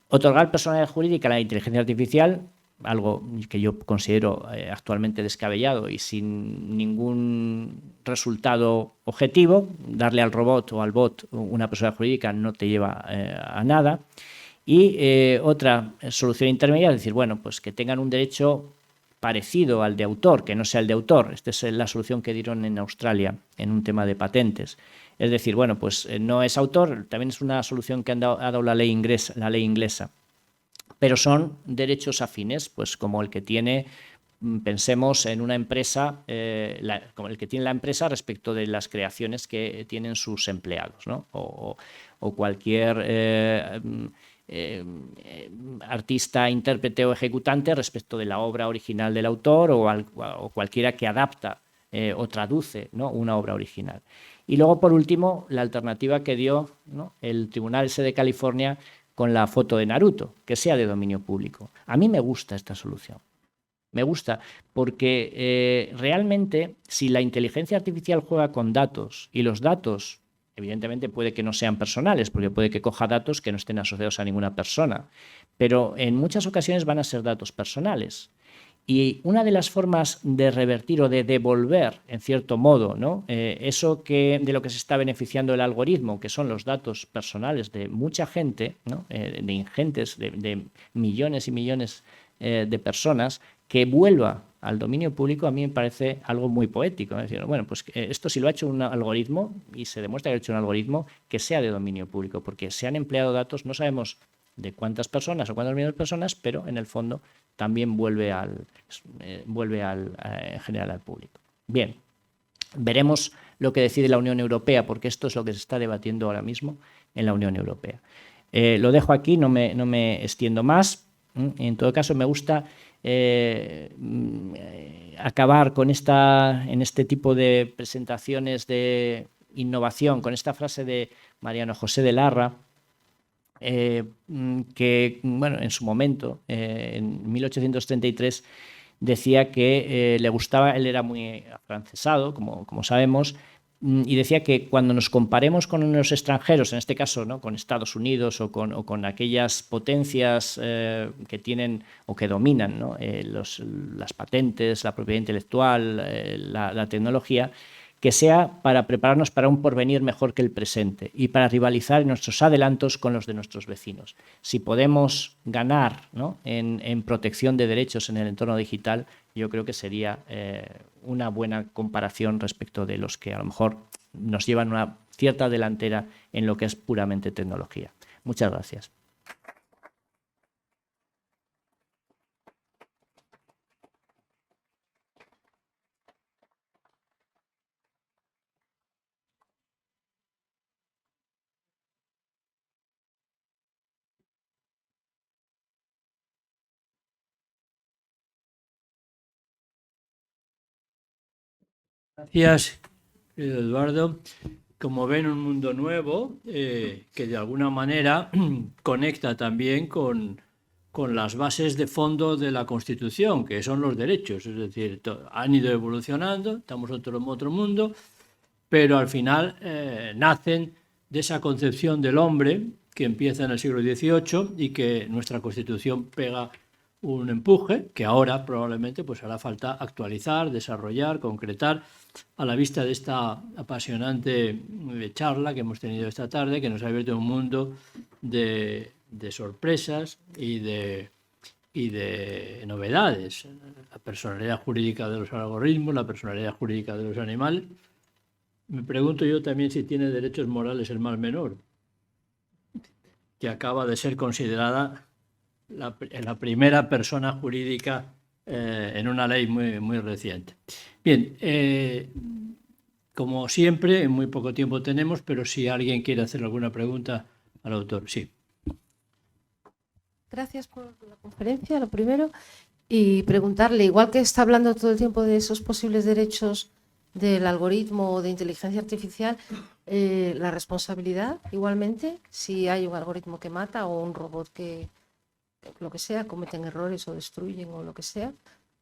Otorgar personalidad jurídica a la inteligencia artificial, algo que yo considero actualmente descabellado y sin ningún resultado objetivo. Darle al robot o al bot una personalidad jurídica no te lleva a nada. Y otra solución intermedia es decir: bueno, pues que tengan un derecho parecido al de autor, que no sea el de autor. Esta es la solución que dieron en Australia en un tema de patentes. Es decir, bueno, pues no es autor, también es una solución que ha dado la ley inglesa, pero son derechos afines, pues como el que tiene, pensemos en una empresa, como el que tiene la empresa respecto de las creaciones que tienen sus empleados, ¿no? O cualquier artista, intérprete o ejecutante respecto de la obra original del autor, o cualquiera que adapta o traduce, ¿no?, una obra original. Y luego, por último, la alternativa que dio, ¿no?, el Tribunal ese de California con la foto de Naruto, que sea de dominio público. A mí me gusta esta solución. Me gusta porque realmente, si la inteligencia artificial juega con datos, y los datos evidentemente puede que no sean personales, porque puede que coja datos que no estén asociados a ninguna persona, pero en muchas ocasiones van a ser datos personales. Y una de las formas de revertir o de devolver, en cierto modo, ¿no?, eso de lo que se está beneficiando el algoritmo, que son los datos personales de mucha gente, ¿no?, de ingentes, de millones y millones de personas, que vuelva al dominio público, a mí me parece algo muy poético. Es decir, bueno, pues esto, si lo ha hecho un algoritmo y se demuestra que lo ha hecho un algoritmo, que sea de dominio público, porque se han empleado datos, no sabemos de cuántas personas o cuántos millones de personas, pero en el fondo también vuelve en general al público. Bien, veremos lo que decide la Unión Europea, porque esto es lo que se está debatiendo ahora mismo en la Unión Europea. Lo dejo aquí, no me extiendo más. En todo caso, me gusta acabar con en este tipo de presentaciones de innovación, con esta frase de Mariano José de Larra, que, bueno, en su momento, en 1833, decía que le gustaba, él era muy afrancesado, como sabemos, y decía que cuando nos comparemos con los extranjeros, en este caso, ¿no?, con Estados Unidos o con aquellas potencias que tienen o que dominan, ¿no?, las patentes, la propiedad intelectual, la tecnología, que sea para prepararnos para un porvenir mejor que el presente y para rivalizar en nuestros adelantos con los de nuestros vecinos. Si podemos ganar, ¿no?, en protección de derechos en el entorno digital, yo creo que sería una buena comparación respecto de los que a lo mejor nos llevan una cierta delantera en lo que es puramente tecnología. Muchas gracias. Gracias, querido Eduardo. Como ven, un mundo nuevo que de alguna manera conecta también con las bases de fondo de la Constitución, que son los derechos. Es decir, han ido evolucionando, estamos en otro mundo, pero al final nacen de esa concepción del hombre que empieza en el siglo XVIII y que nuestra Constitución pega un empuje que ahora probablemente pues hará falta actualizar, desarrollar, concretar, a la vista de esta apasionante charla que hemos tenido esta tarde, que nos ha abierto un mundo de sorpresas y de novedades. La personalidad jurídica de los algoritmos, la personalidad jurídica de los animales. Me pregunto yo también si tiene derechos morales el mal menor, que acaba de ser considerada la primera persona jurídica en una ley muy reciente. Bien, como siempre, en muy poco tiempo tenemos, pero si alguien quiere hacer alguna pregunta al autor, sí. Gracias por la conferencia, lo primero, y preguntarle, igual que está hablando todo el tiempo de esos posibles derechos del algoritmo o de inteligencia artificial, la responsabilidad, igualmente, si hay un algoritmo que mata o un robot que, lo que sea, cometen errores o destruyen o lo que sea,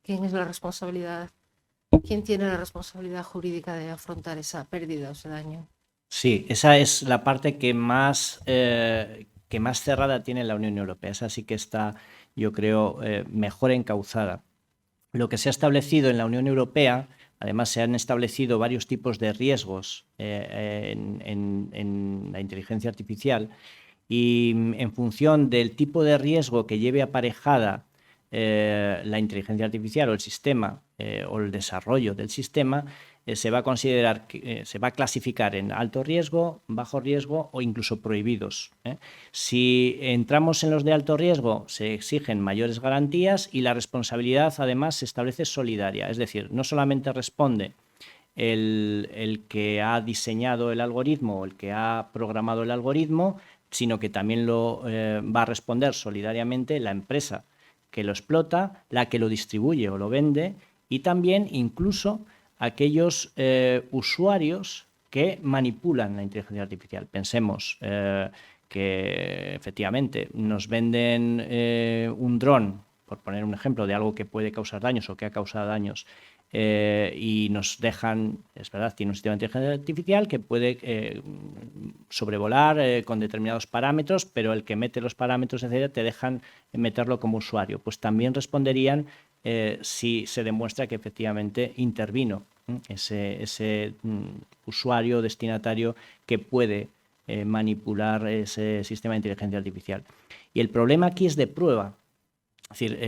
¿quién es la responsabilidad? ¿Quién tiene la responsabilidad jurídica de afrontar esa pérdida o ese daño? Sí, esa es la parte que más cerrada tiene la Unión Europea. Esa sí que está, yo creo, mejor encauzada. Lo que se ha establecido en la Unión Europea, además se han establecido varios tipos de riesgos en la inteligencia artificial, y en función del tipo de riesgo que lleve aparejada la inteligencia artificial o el sistema o el desarrollo del sistema, se va a considerar, se va a clasificar en alto riesgo, bajo riesgo o incluso prohibidos. Si entramos en los de alto riesgo, se exigen mayores garantías y la responsabilidad además se establece solidaria, es decir, no solamente responde el que ha diseñado el algoritmo o el que ha programado el algoritmo, sino que también lo va a responder solidariamente la empresa que lo explota, la que lo distribuye o lo vende y también incluso aquellos usuarios que manipulan la inteligencia artificial. Pensemos que efectivamente nos venden un dron, por poner un ejemplo de algo que puede causar daños o que ha causado daños, y nos dejan, es verdad, tiene un sistema de inteligencia artificial que puede sobrevolar con determinados parámetros, pero el que mete los parámetros, etcétera, te dejan meterlo como usuario. Pues también responderían si se demuestra que efectivamente intervino ese usuario destinatario que puede manipular ese sistema de inteligencia artificial. Y el problema aquí es de prueba. Es decir,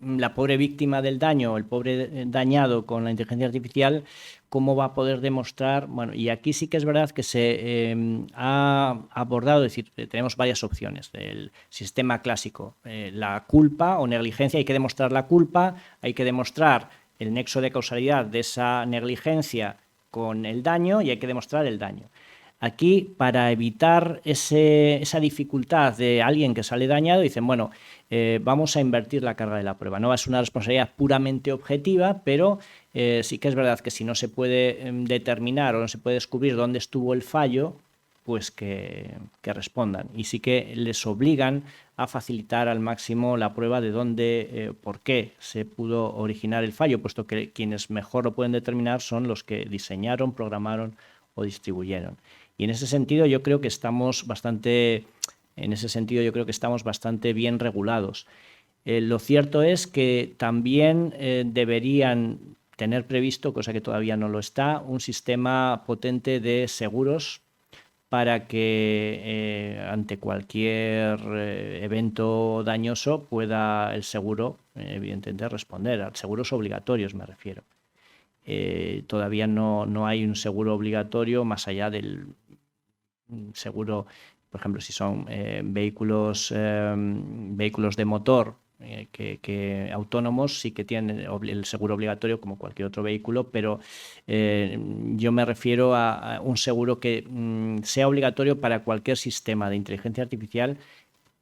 la pobre víctima del daño, el pobre dañado con la inteligencia artificial, ¿cómo va a poder demostrar? Bueno, y aquí sí que es verdad que se ha abordado, es decir, tenemos varias opciones. El sistema clásico, la culpa o negligencia, hay que demostrar la culpa, hay que demostrar el nexo de causalidad de esa negligencia con el daño y hay que demostrar el daño. Aquí, para evitar esa dificultad de alguien que sale dañado, dicen, bueno, vamos a invertir la carga de la prueba. No es una responsabilidad puramente objetiva, pero sí que es verdad que si no se puede determinar o no se puede descubrir dónde estuvo el fallo, pues que respondan. Y sí que les obligan a facilitar al máximo la prueba de dónde, por qué se pudo originar el fallo, puesto que quienes mejor lo pueden determinar son los que diseñaron, programaron o distribuyeron. Y en ese sentido yo creo que estamos bastante bien regulados. Lo cierto es que también deberían tener previsto, cosa que todavía no lo está, un sistema potente de seguros para que ante cualquier evento dañoso pueda el seguro, evidentemente, responder. A seguros obligatorios me refiero. Todavía no hay un seguro obligatorio más allá del seguro, por ejemplo, si son vehículos de motor, que autónomos sí que tienen el seguro obligatorio como cualquier otro vehículo, pero yo me refiero a un seguro que sea obligatorio para cualquier sistema de inteligencia artificial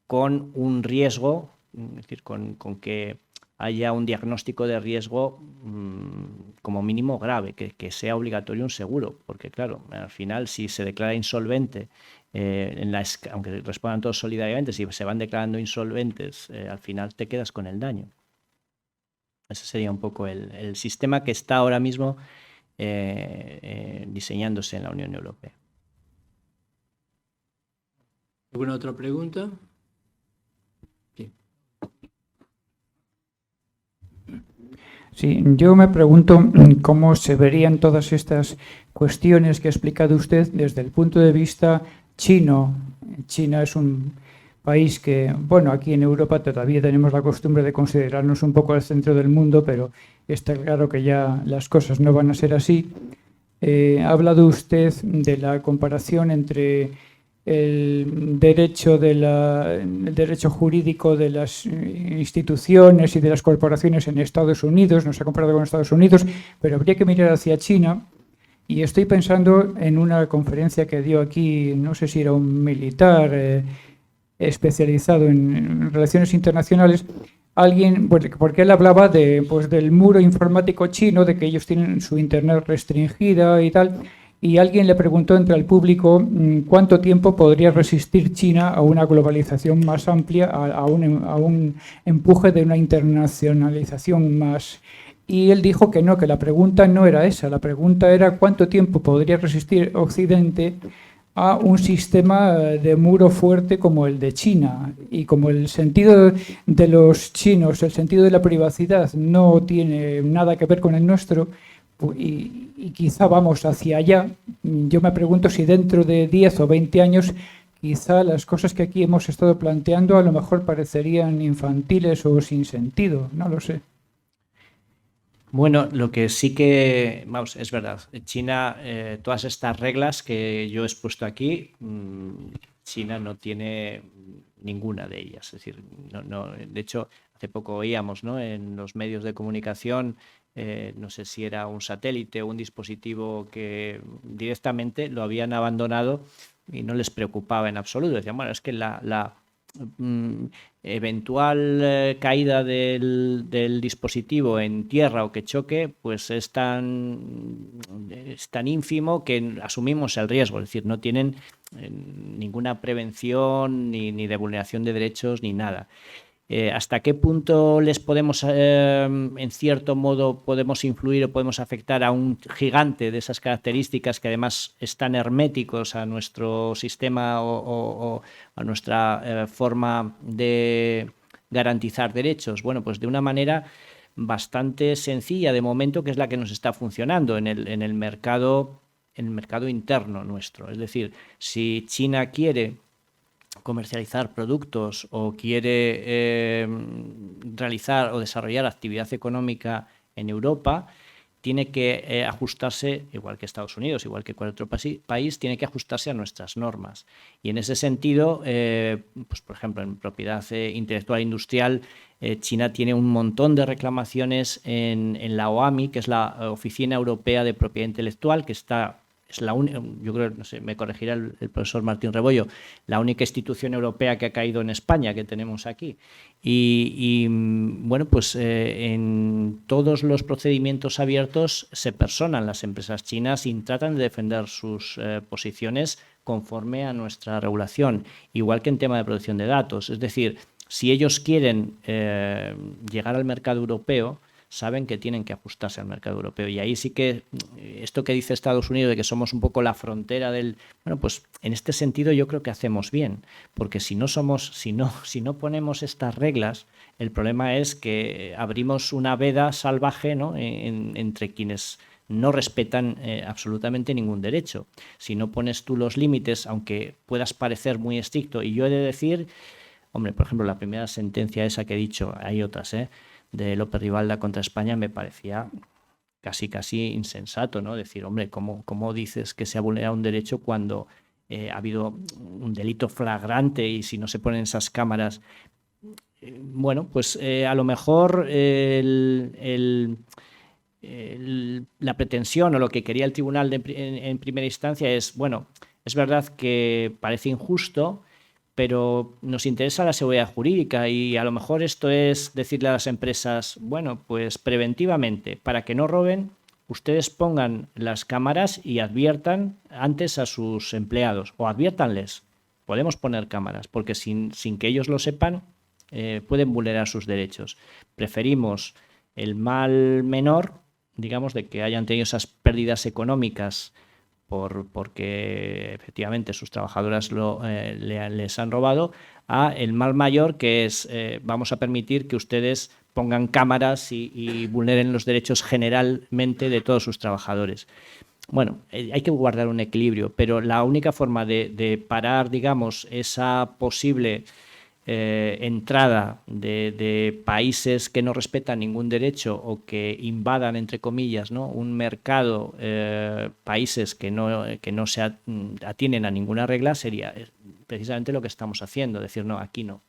con un riesgo, es decir, con que haya un diagnóstico de riesgo como mínimo grave, que sea obligatorio un seguro, porque claro, al final si se declara insolvente, aunque respondan todos solidariamente, si se van declarando insolventes, al final te quedas con el daño. Ese sería un poco el sistema que está ahora mismo diseñándose en la Unión Europea. ¿Alguna otra pregunta? Sí, yo me pregunto cómo se verían todas estas cuestiones que ha explicado usted desde el punto de vista chino. China es un país que, bueno, aquí en Europa todavía tenemos la costumbre de considerarnos un poco al centro del mundo, pero está claro que ya las cosas no van a ser así. Ha hablado usted de la comparación entre el derecho jurídico de las instituciones y de las corporaciones en Estados Unidos, nos ha comparado con Estados Unidos, pero habría que mirar hacia China. Y estoy pensando en una conferencia que dio aquí, no sé si era un militar especializado en relaciones internacionales, alguien, porque él hablaba del muro informático chino, de que ellos tienen su internet restringida y tal, y alguien le preguntó entre el público cuánto tiempo podría resistir China a una globalización más amplia, a un empuje de una internacionalización más. Y él dijo que no, que la pregunta no era esa, la pregunta era cuánto tiempo podría resistir Occidente a un sistema de muro fuerte como el de China. Y como el sentido de los chinos, el sentido de la privacidad no tiene nada que ver con el nuestro, y quizá vamos hacia allá, yo me pregunto si dentro de 10 o 20 años quizá las cosas que aquí hemos estado planteando a lo mejor parecerían infantiles o sin sentido, no lo sé. Bueno, lo que sí que, vamos, es verdad. China, todas estas reglas que yo he expuesto aquí, China no tiene ninguna de ellas. Es decir, de hecho, hace poco oíamos, ¿no?, en los medios de comunicación, no sé si era un satélite o un dispositivo que directamente lo habían abandonado y no les preocupaba en absoluto. Decían, bueno, es que la eventual caída del dispositivo en tierra o que choque, pues es tan ínfimo que asumimos el riesgo. Es decir, no tienen ninguna prevención ni de vulneración de derechos ni nada. ¿Hasta qué punto les podemos, en cierto modo, podemos influir o podemos afectar a un gigante de esas características que además están herméticos a nuestro sistema o a nuestra forma de garantizar derechos? Bueno, pues de una manera bastante sencilla de momento, que es la que nos está funcionando en el mercado interno nuestro. Es decir, si China quiere comercializar productos o quiere realizar o desarrollar actividad económica en Europa, tiene que ajustarse, igual que Estados Unidos, igual que cualquier otro país, tiene que ajustarse a nuestras normas. Y en ese sentido, pues por ejemplo, en propiedad intelectual industrial, China tiene un montón de reclamaciones en la OAMI, que es la Oficina Europea de Propiedad Intelectual, que está es la única, yo creo, no sé, me corregirá el profesor Martín Rebollo, la única institución europea que ha caído en España que tenemos aquí. Bueno, pues en todos los procedimientos abiertos se personan las empresas chinas y tratan de defender sus posiciones conforme a nuestra regulación, igual que en tema de protección de datos. Es decir, si ellos quieren llegar al mercado europeo, saben que tienen que ajustarse al mercado europeo. Y ahí sí que esto que dice Estados Unidos de que somos un poco la frontera del... Bueno, pues en este sentido yo creo que hacemos bien, porque si no ponemos estas reglas, el problema es que abrimos una veda salvaje, ¿no?, entre quienes no respetan absolutamente ningún derecho. Si no pones tú los límites, aunque puedas parecer muy estricto, y yo he de decir, hombre, por ejemplo, la primera sentencia esa que he dicho, hay otras, de López Rivalda contra España, me parecía casi insensato, ¿no? Decir, hombre, ¿cómo dices que se ha vulnerado un derecho cuando ha habido un delito flagrante y si no se ponen esas cámaras? Bueno, pues a lo mejor la pretensión o lo que quería el tribunal en primera instancia es, bueno, es verdad que parece injusto, pero nos interesa la seguridad jurídica y a lo mejor esto es decirle a las empresas, bueno, pues preventivamente, para que no roben, ustedes pongan las cámaras y adviertan antes a sus empleados o adviértanles. Podemos poner cámaras porque sin que ellos lo sepan pueden vulnerar sus derechos. Preferimos el mal menor, digamos, de que hayan tenido esas pérdidas económicas porque efectivamente sus trabajadoras les han robado, a el mal mayor, que es vamos a permitir que ustedes pongan cámaras y vulneren los derechos generalmente de todos sus trabajadores. Bueno, hay que guardar un equilibrio, pero la única forma de parar, digamos, esa posible entrada de países que no respetan ningún derecho o que invadan, entre comillas, ¿no?, un mercado, países que no se atienen a ninguna regla, sería precisamente lo que estamos haciendo, decir, no, aquí no.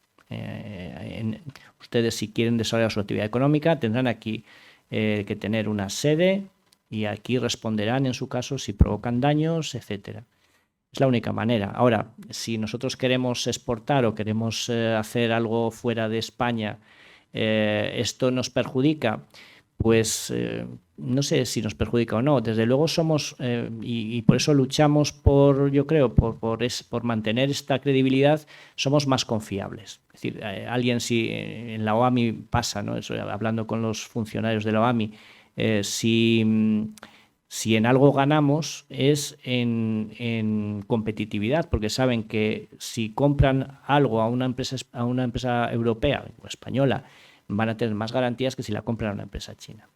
Ustedes, si quieren desarrollar su actividad económica, tendrán aquí que tener una sede y aquí responderán en su caso si provocan daños, etcétera. Es la única manera. Ahora, si nosotros queremos exportar o queremos hacer algo fuera de España, esto nos perjudica, pues no sé si nos perjudica o no. Desde luego somos, y por eso luchamos yo creo, por mantener esta credibilidad, somos más confiables. Es decir, alguien si en la OAMI pasa, ¿no?, eso, hablando con los funcionarios de la OAMI, si en algo ganamos es en competitividad, porque saben que si compran algo a una empresa europea o española, van a tener más garantías que si la compran a una empresa china.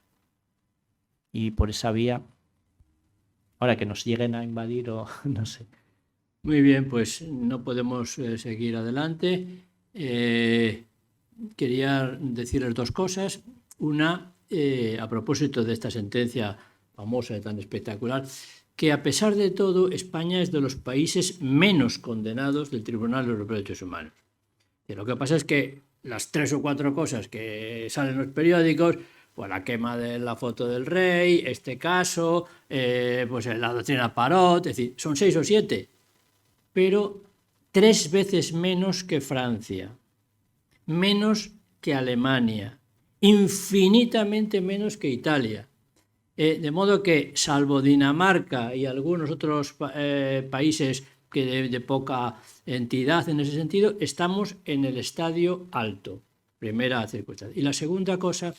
Y por esa vía, ahora que nos lleguen a invadir o no sé. Muy bien, pues no podemos seguir adelante. Quería decirles dos cosas. Una, a propósito de esta sentencia famosa y tan espectacular, que a pesar de todo España es de los países menos condenados del Tribunal Europeo de Derechos Humanos. Y lo que pasa es que las 3 o 4 cosas que salen en los periódicos, pues la quema de la foto del rey, este caso, pues la doctrina Parot, es decir, son 6 o 7, pero 3 veces menos que Francia, menos que Alemania, infinitamente menos que Italia. De modo que, salvo Dinamarca y algunos otros países que de poca entidad en ese sentido, estamos en el estadio alto, primera circunstancia. Y la segunda cosa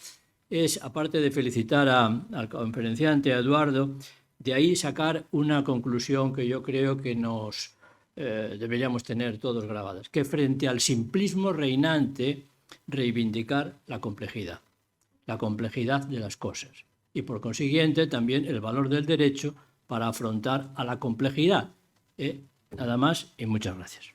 es, aparte de felicitar al conferenciante, a Eduardo, de ahí sacar una conclusión que yo creo que nos deberíamos tener todos grabadas, que frente al simplismo reinante, reivindicar la complejidad de las cosas. Y por consiguiente también el valor del derecho para afrontar a la complejidad. Nada más y muchas gracias.